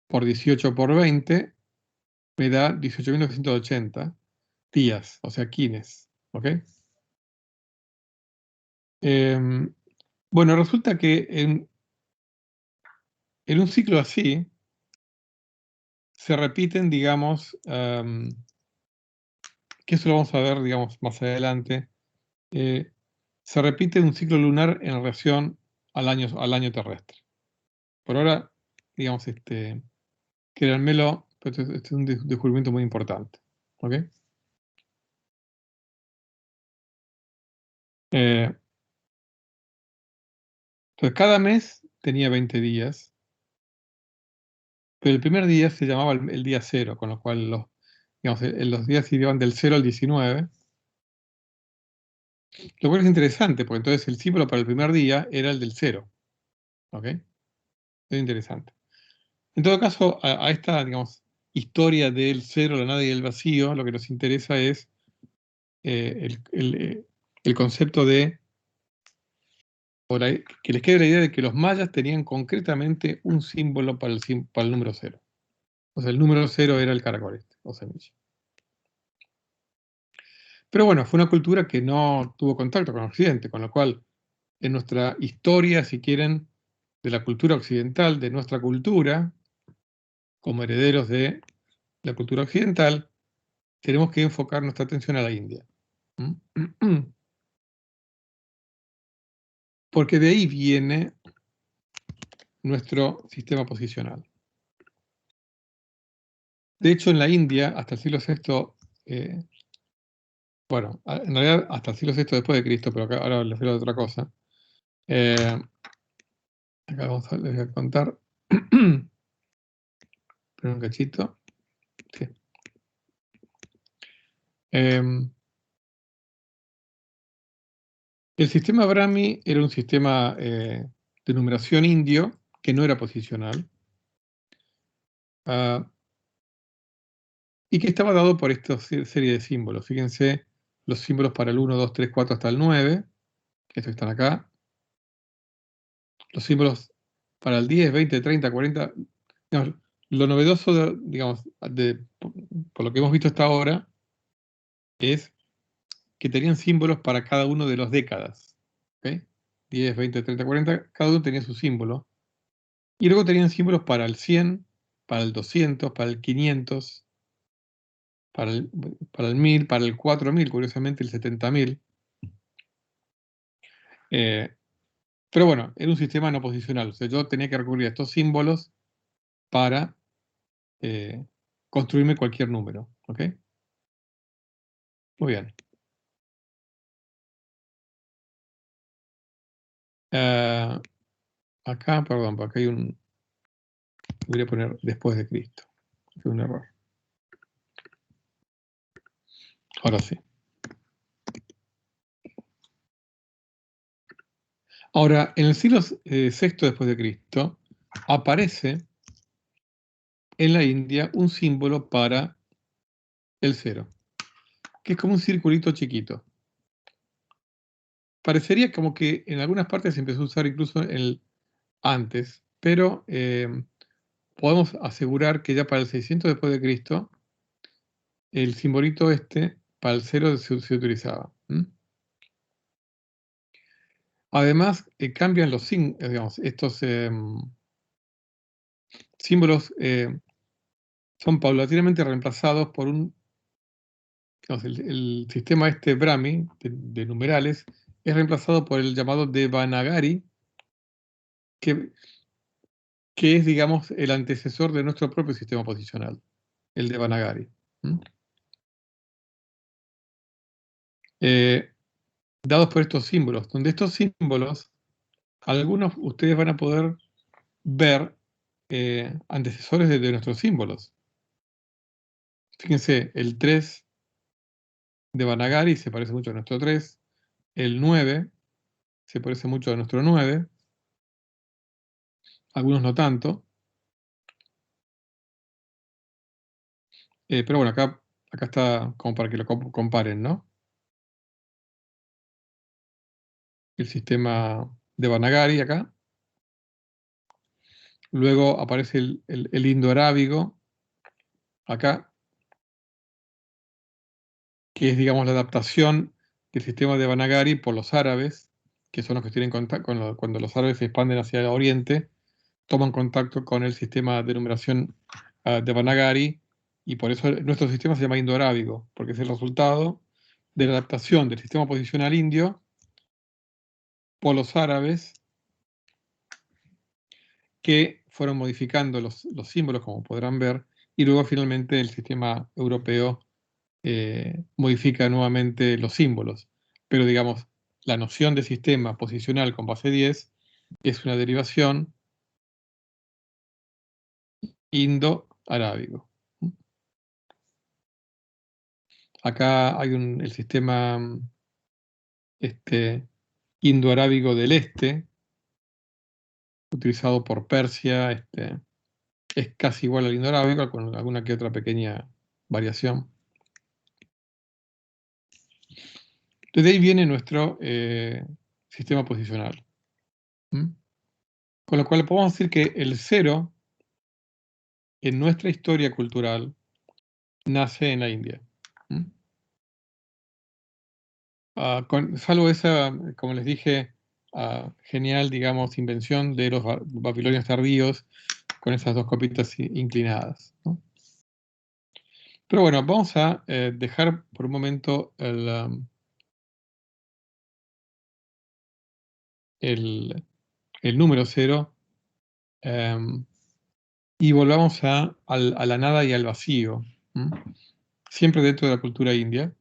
por 18 por 20, me da 18.980 días, o sea, quines, ¿ok? Bueno, resulta que en un ciclo así se repiten, digamos, que eso lo vamos a ver, digamos, más adelante, se repite un ciclo lunar en relación al año terrestre. Por ahora, digamos, créanmelo, pero este es un descubrimiento muy importante. ¿Ok? Entonces, cada mes tenía 20 días, pero el primer día se llamaba el día cero, con lo cual los días iban del 0 al 19, lo cual es interesante, porque entonces el símbolo para el primer día era el del 0. ¿Ok? Es interesante. En todo caso, a esta, digamos, historia del cero, la nada y el vacío, lo que nos interesa es el concepto de, que les quede la idea de que los mayas tenían concretamente un símbolo para el número cero. O sea, el número cero era el caracol o semilla. Pero bueno, fue una cultura que no tuvo contacto con Occidente, con lo cual en nuestra historia, si quieren, de la cultura occidental, de nuestra cultura, como herederos de la cultura occidental, tenemos que enfocar nuestra atención a la India. Porque de ahí viene nuestro sistema posicional. De hecho, en la India, hasta el siglo VI, bueno, en realidad hasta el siglo VI después de Cristo, pero ahora les hablo de otra cosa. Acá les voy a contar. Espera un cachito. Sí. El sistema Brahmi era un sistema de numeración indio que no era posicional. Y que estaba dado por esta serie de símbolos. Fíjense los símbolos para el 1, 2, 3, 4 hasta el 9, estos están acá. Los símbolos para el 10, 20, 30, 40. Digamos, lo novedoso, por lo que hemos visto hasta ahora, es que tenían símbolos para cada uno de las décadas. ¿Okay? 10, 20, 30, 40, cada uno tenía su símbolo. Y luego tenían símbolos para el 100, para el 200, para el 500, para el 1000, para el 4000, curiosamente el 70.000. Pero bueno, era un sistema no posicional. O sea, yo tenía que recurrir a estos símbolos para construirme cualquier número. ¿Ok? Muy bien. Acá, perdón, acá hay un... Voy a poner después de Cristo. Fue un error. Ahora sí. Ahora, en el siglo VI después de Cristo, aparece en la India un símbolo para el 0, que es como un circulito chiquito. Parecería como que en algunas partes se empezó a usar incluso antes, pero podemos asegurar que ya para el 600 después de Cristo, el simbolito este para el 0 se utilizaba. Además, cambian los digamos, estos símbolos son paulatinamente reemplazados por digamos, el sistema este Brahmi de numerales es reemplazado por el llamado Devanagari, que es, digamos, el antecesor de nuestro propio sistema posicional, el Devanagari. Dados por estos símbolos, donde estos símbolos, algunos ustedes van a poder ver antecesores de nuestros símbolos. Fíjense, el 3 de Vanagari se parece mucho a nuestro 3, el 9 se parece mucho a nuestro 9, algunos no tanto, pero bueno, acá está como para que lo comparen, ¿no? El sistema de Vanagari acá. Luego aparece el indo-arábigo acá, que es, digamos, la adaptación del sistema de Vanagari por los árabes, que son los que tienen contacto cuando los árabes se expanden hacia el oriente, toman contacto con el sistema de numeración de Vanagari, y por eso nuestro sistema se llama indo-arábigo, porque es el resultado de la adaptación del sistema posicional indio por los árabes, que fueron modificando los símbolos, como podrán ver, y luego finalmente el sistema europeo modifica nuevamente los símbolos. Pero digamos, la noción de sistema posicional con base 10 es una derivación indo-arábigo. Acá hay el sistema indo-arábigo del este, utilizado por Persia, es casi igual al indo-arábigo, con alguna que otra pequeña variación. Desde ahí viene nuestro sistema posicional. Con lo cual podemos decir que el 0 en nuestra historia cultural nace en la India. Salvo esa, como les dije, genial, digamos, invención de los babilonios tardíos con esas dos copitas inclinadas, ¿no? Pero bueno, vamos a dejar por un momento el número 0 y volvamos a la nada y al vacío, siempre dentro de la cultura india.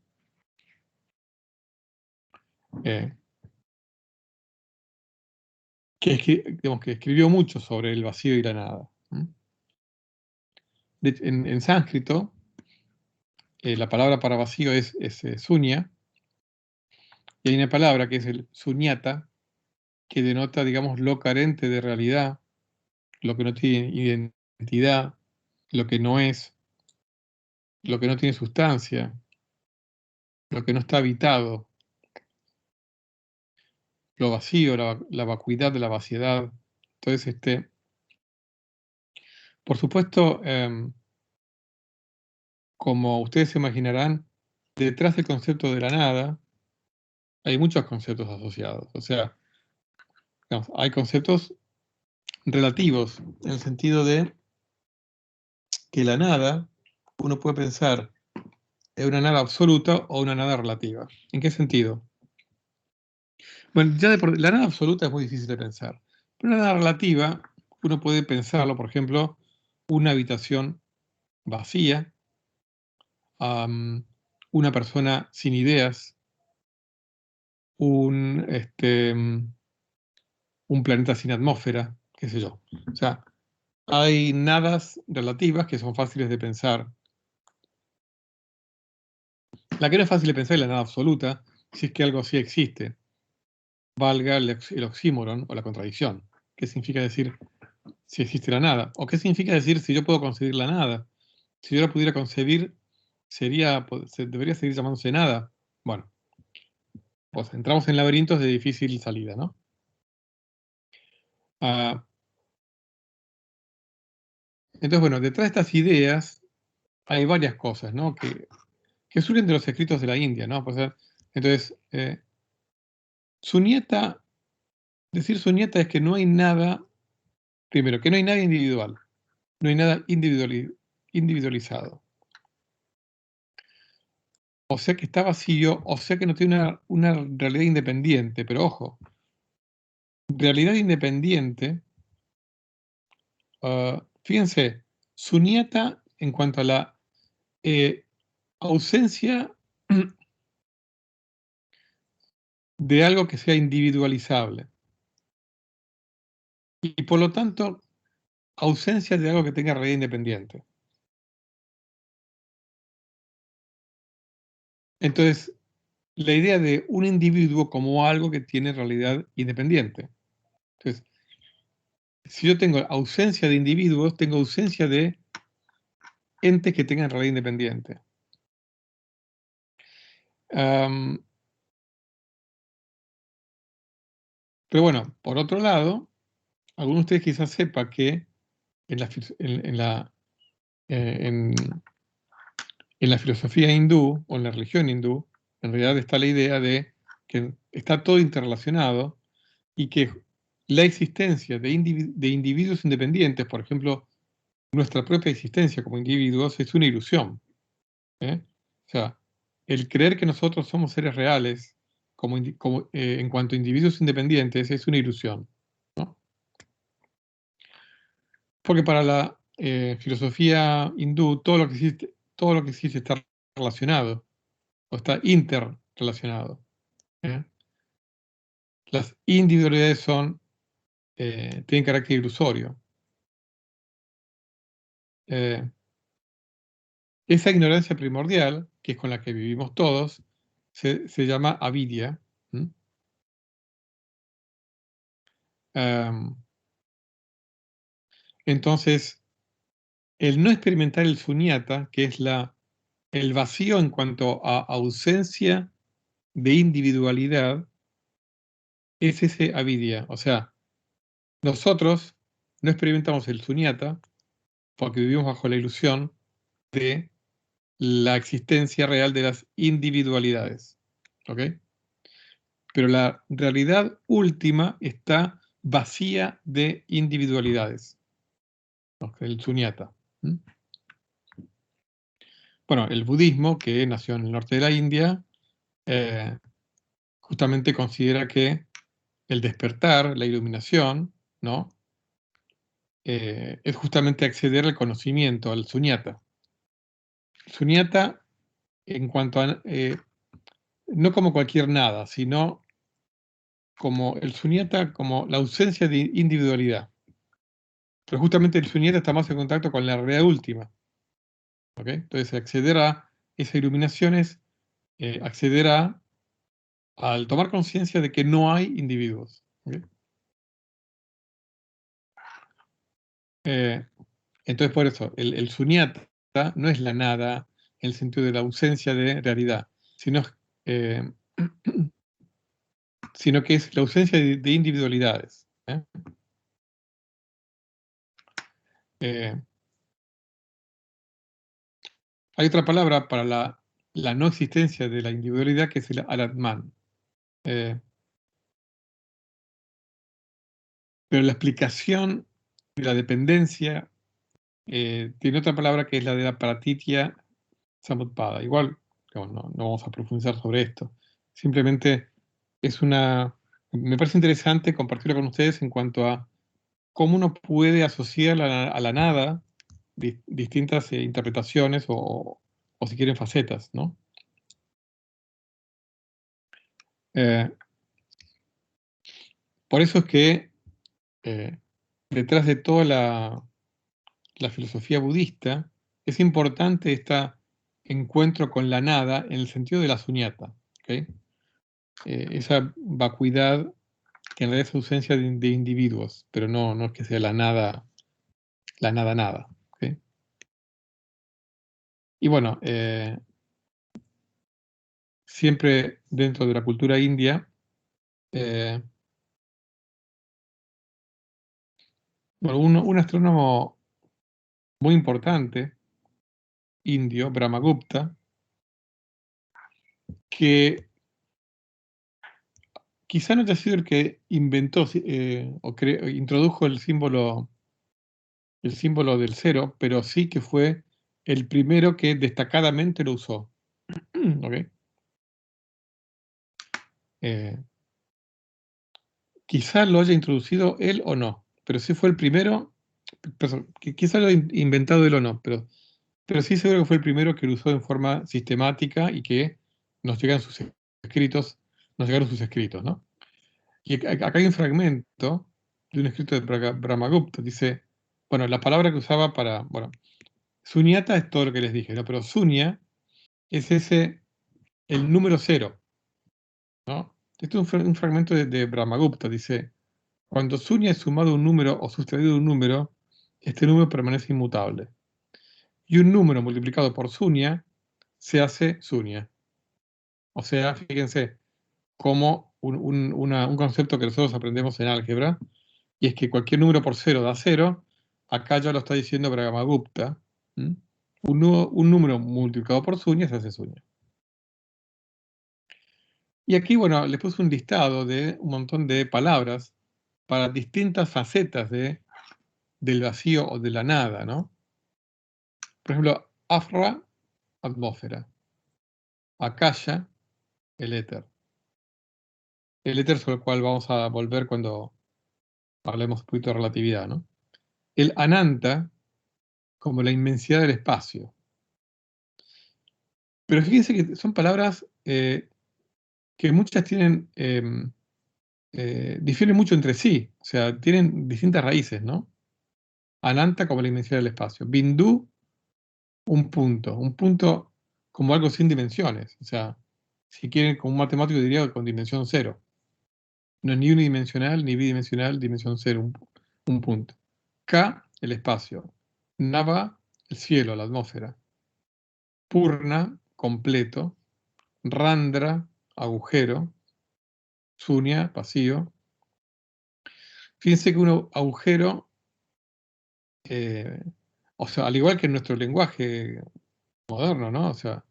Digamos, que escribió mucho sobre el vacío y la nada. En sánscrito, la palabra para vacío es sunya, y hay una palabra que es el suñata, que denota, digamos, lo carente de realidad, lo que no tiene identidad, lo que no es, lo que no tiene sustancia, lo que no está habitado, lo vacío, la vacuidad de la vaciedad. Entonces, por supuesto, como ustedes se imaginarán, detrás del concepto de la nada hay muchos conceptos asociados. O sea, digamos, hay conceptos relativos, en el sentido de que la nada, uno puede pensar en una nada absoluta o una nada relativa. ¿En qué sentido? Bueno, la nada absoluta es muy difícil de pensar. Pero una nada relativa, uno puede pensarlo, por ejemplo, una habitación vacía, una persona sin ideas, un planeta sin atmósfera, qué sé yo. O sea, hay nadas relativas que son fáciles de pensar. La que no es fácil de pensar es la nada absoluta, si es que algo así existe. Valga el oxímoron o la contradicción. ¿Qué significa decir si existe la nada? ¿O qué significa decir si yo puedo concebir la nada? Si yo la pudiera concebir, debería seguir llamándose nada. Bueno, pues entramos en laberintos de difícil salida, ¿no? Ah, entonces, bueno, detrás de estas ideas hay varias cosas, ¿no? Que surgen de los escritos de la India, ¿no? Pues, entonces, decir su nieta es que no hay nada, primero, que no hay nada individual, no hay nada individualizado. O sea que está vacío, o sea que no tiene una realidad independiente, pero ojo, realidad independiente, fíjense, su nieta en cuanto a la ausencia de algo que sea individualizable y por lo tanto ausencia de algo que tenga realidad independiente. Entonces, la idea de un individuo como algo que tiene realidad independiente. Entonces, si yo tengo ausencia de individuos, tengo ausencia de entes que tengan realidad independiente. Pero bueno, por otro lado, algunos de ustedes quizás sepa que en la, en, en la filosofía hindú o en la religión hindú, en realidad está la idea de que está todo interrelacionado y que la existencia de individuos independientes, por ejemplo, nuestra propia existencia como individuos, es una ilusión. O sea, el creer que nosotros somos seres reales en cuanto a individuos independientes es una ilusión, ¿no? Porque para la filosofía hindú todo lo que existe está relacionado o está interrelacionado. ¿eh? Las individualidades tienen carácter ilusorio. Eh, esa ignorancia primordial, que es con la que vivimos todos, se llama avidya. Entonces, el no experimentar el sunyata, que es el vacío en cuanto a ausencia de individualidad, es ese avidya. O sea, nosotros no experimentamos el sunyata porque vivimos bajo la ilusión de la existencia real de las individualidades. ¿Ok? Pero la realidad última está vacía de individualidades. ¿Ok? El sunyata. Bueno, el budismo, que nació en el norte de la India, justamente considera que el despertar, la iluminación, ¿no? Es justamente acceder al conocimiento, al sunyata. Sunyata en cuanto a, no como cualquier nada, sino como el sunyata, como la ausencia de individualidad. Pero justamente el sunyata está más en contacto con la realidad última. ¿Ok? Entonces, acceder a esa iluminación es acceder al tomar conciencia de que no hay individuos. ¿Ok? Entonces, por eso, el sunyata no es la nada en el sentido de la ausencia de realidad, sino, eh, sino que es la ausencia de individualidades. Eh, hay otra palabra para la no existencia de la individualidad que es el alatman. Eh, Pero la explicación de la dependencia tiene otra palabra que es la de la pratitya samutpada. Igual, digamos, no vamos a profundizar sobre esto. Simplemente me parece interesante compartirlo con ustedes en cuanto a cómo uno puede asociar a la nada distintas interpretaciones o si quieren facetas, ¿no? Eh, por eso es que detrás de toda la filosofía budista es importante este encuentro con la nada en el sentido de la suñata, ¿ok? Esa vacuidad que en realidad es ausencia de individuos, pero no es que sea la nada nada, ¿ok? Y bueno, siempre dentro de la cultura india, bueno, un astrónomo muy importante, indio, Brahmagupta, que quizá no haya sido el que inventó introdujo el símbolo del cero, pero sí que fue el primero que destacadamente lo usó. ¿Ok? Eh, Quizá lo haya introducido él o no, pero sí fue el primero, quizá lo haya inventado él o no, pero sí seguro que fue el primero que lo usó en forma sistemática y que nos llegan sus escritos, nos llegaron sus escritos, ¿no? Y acá hay un fragmento de un escrito de Brahmagupta, dice, bueno, la palabra que usaba bueno, suñata es todo lo que les dije, ¿no? Pero suña es el número cero, ¿no? Esto es un fragmento de Brahmagupta, dice, cuando suña es sumado un número o sustraído de un número, este número permanece inmutable. Y un número multiplicado por suña se hace suña. O sea, fíjense, como un concepto que nosotros aprendemos en álgebra, y es que cualquier número por cero da cero, acá ya lo está diciendo Brahmagupta, un número multiplicado por suña se hace suña. Y aquí, bueno, les puse un listado de un montón de palabras para distintas facetas del vacío o de la nada, ¿no? Por ejemplo, Afra, atmósfera. Akasha, el éter. El éter sobre el cual vamos a volver cuando hablemos un poquito de relatividad, ¿no? El Ananta, como la inmensidad del espacio. Pero fíjense que son palabras que muchas difieren mucho entre sí, o sea, tienen distintas raíces, ¿no? Ananta como la inmensidad del espacio. Bindu, un punto como algo sin dimensiones, o sea, si quieren, como un matemático diría con dimensión cero. No es ni unidimensional ni bidimensional, dimensión cero, un punto. K, el espacio. Nava, el cielo, la atmósfera. Purna, completo. Randra, agujero. Sunya, vacío. Fíjense que un agujero, o sea, al igual que en nuestro lenguaje moderno, ¿no? O sea,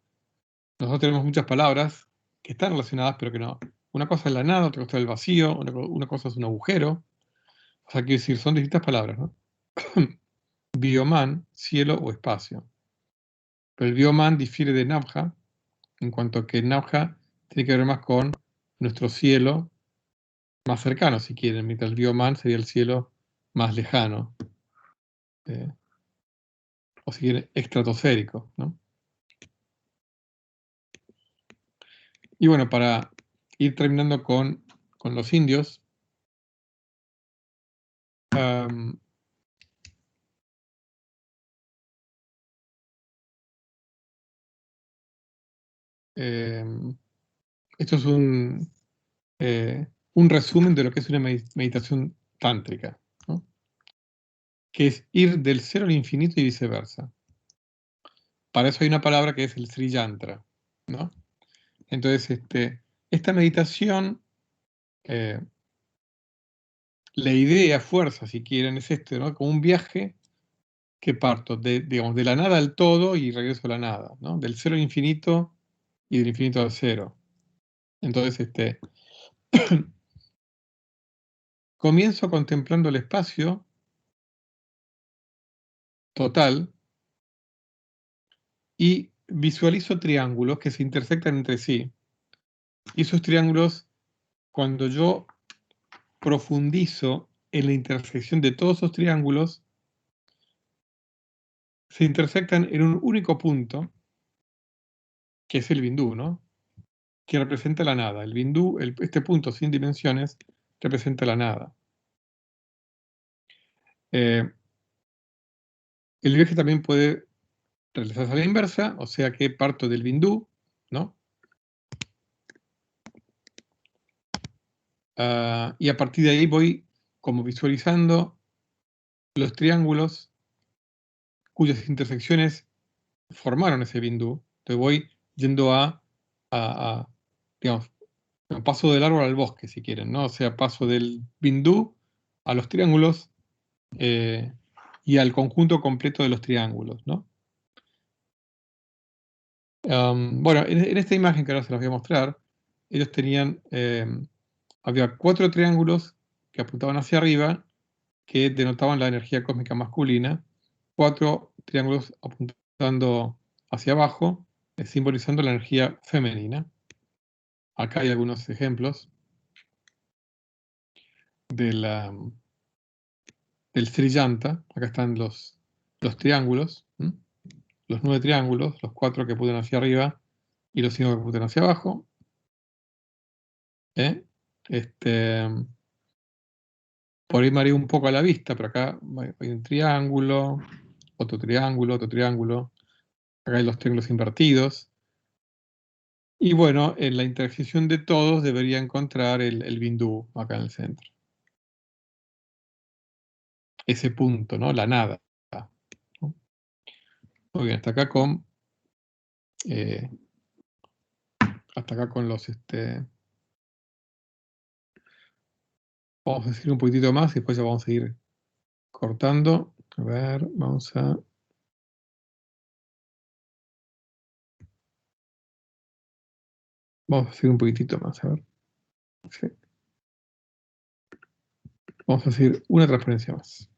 nosotros tenemos muchas palabras que están relacionadas, pero que no. Una cosa es la nada, otra cosa es el vacío, una cosa es un agujero. O sea, quiero decir, son distintas palabras, ¿no? Bioman, cielo o espacio. Pero el bioman difiere de Nabha, en cuanto a que Nabha tiene que ver más con nuestro cielo más cercano, si quieren, mientras el bioman sería el cielo más lejano, eh, o si quieren, estratosférico, ¿no? Y bueno, para ir terminando con los indios, um, esto es un resumen de lo que es una meditación tántrica, ¿no? Que es ir del cero al infinito y viceversa. Para eso hay una palabra que es el Sri Yantra, ¿no? Entonces, esta meditación, eh, la idea, fuerza, si quieren, es esto, ¿no? Como un viaje que parto digamos, de la nada al todo y regreso a la nada, ¿no? Del cero al infinito y del infinito al cero. Entonces, comienzo contemplando el espacio total y visualizo triángulos que se intersectan entre sí. Y esos triángulos, cuando yo profundizo en la intersección de todos esos triángulos, se intersectan en un único punto, que es el bindú, ¿no? Que representa la nada. El bindú, este punto sin dimensiones, representa la nada. El viaje también puede realizarse a la inversa, o sea que parto del bindú, ¿no? Y a partir de ahí voy como visualizando los triángulos cuyas intersecciones formaron ese bindú. Entonces voy yendo digamos, paso del árbol al bosque, si quieren, ¿no? O sea, paso del bindú a los triángulos y al conjunto completo de los triángulos, ¿no? Bueno, en esta imagen que ahora se las voy a mostrar, ellos tenían, había 4 triángulos que apuntaban hacia arriba, que denotaban la energía cósmica masculina, 4 triángulos apuntando hacia abajo, simbolizando la energía femenina. Acá hay algunos ejemplos del Sri Yanta. Acá están los triángulos, los 9 triángulos, los 4 que apuntan hacia arriba y los 5 que apuntan hacia abajo. Por ahí mareo un poco a la vista, pero acá hay un triángulo, otro triángulo, otro triángulo. Acá hay los triángulos invertidos. Y bueno, en la intersección de todos debería encontrar el bindú acá en el centro. Ese punto, ¿no? La nada. ¿No? Muy bien, hasta acá con los vamos a decir un poquitito más y después ya vamos a ir cortando. A ver, vamos a seguir un poquitito más, a ver. Sí. Vamos a hacer una transparencia más.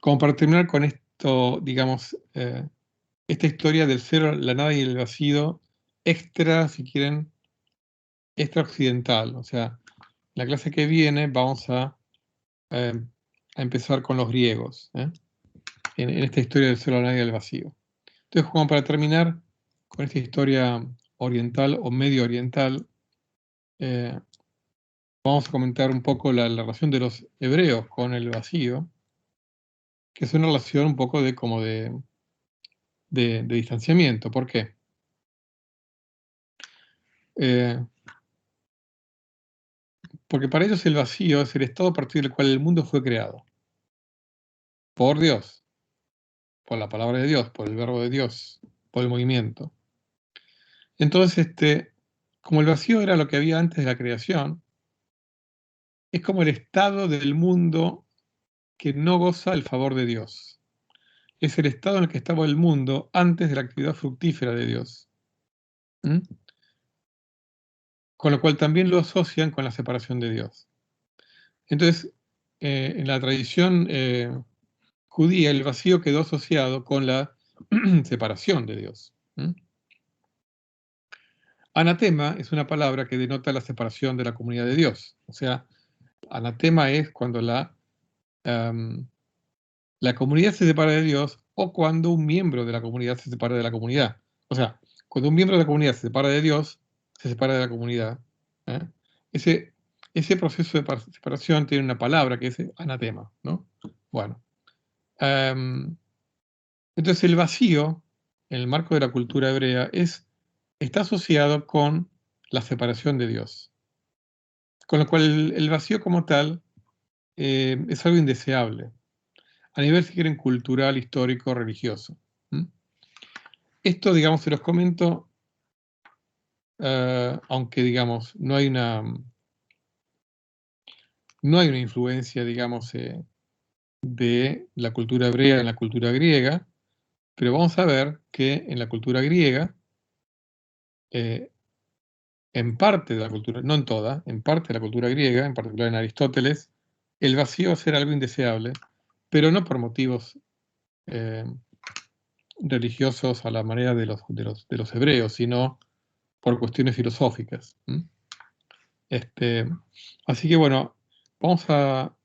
Como para terminar con esto, digamos, esta historia del cero, la nada y el vacío, extra, si quieren, extra occidental. O sea, la clase que viene vamos a empezar con los griegos, en esta historia del cero, la nada y el vacío. Entonces, como para terminar con esta historia oriental o medio oriental, vamos a comentar un poco la relación de los hebreos con el vacío, que es una relación un poco de distanciamiento. ¿Por qué? Porque para ellos el vacío es el estado a partir del cual el mundo fue creado. Por Dios, por la palabra de Dios, por el verbo de Dios, por el movimiento. Entonces, como el vacío era lo que había antes de la creación, es como el estado del mundo que no goza el favor de Dios. Es el estado en el que estaba el mundo antes de la actividad fructífera de Dios. Con lo cual también lo asocian con la separación de Dios. Entonces, en la tradición judía, el vacío quedó asociado con la separación de Dios. Anatema es una palabra que denota la separación de la comunidad de Dios. O sea, anatema es cuando la comunidad se separa de Dios o cuando un miembro de la comunidad se separa de la comunidad. O sea, cuando un miembro de la comunidad se separa de Dios, se separa de la comunidad. Ese proceso de separación tiene una palabra que es anatema, ¿no? Bueno. Entonces el vacío, en el marco de la cultura hebrea, está asociado con la separación de Dios. Con lo cual el vacío como tal es algo indeseable, a nivel, si quieren, cultural, histórico, religioso. Esto, digamos, se los comento, aunque, digamos, no hay una influencia, digamos, de la cultura hebrea en la cultura griega, pero vamos a ver que en la cultura griega en parte de la cultura, no en toda, en parte de la cultura griega, en particular en Aristóteles, el vacío era algo indeseable, pero no por motivos religiosos a la manera de los hebreos, sino por cuestiones filosóficas. Así que bueno, vamos a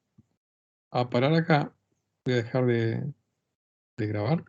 parar acá. Voy a dejar de grabar.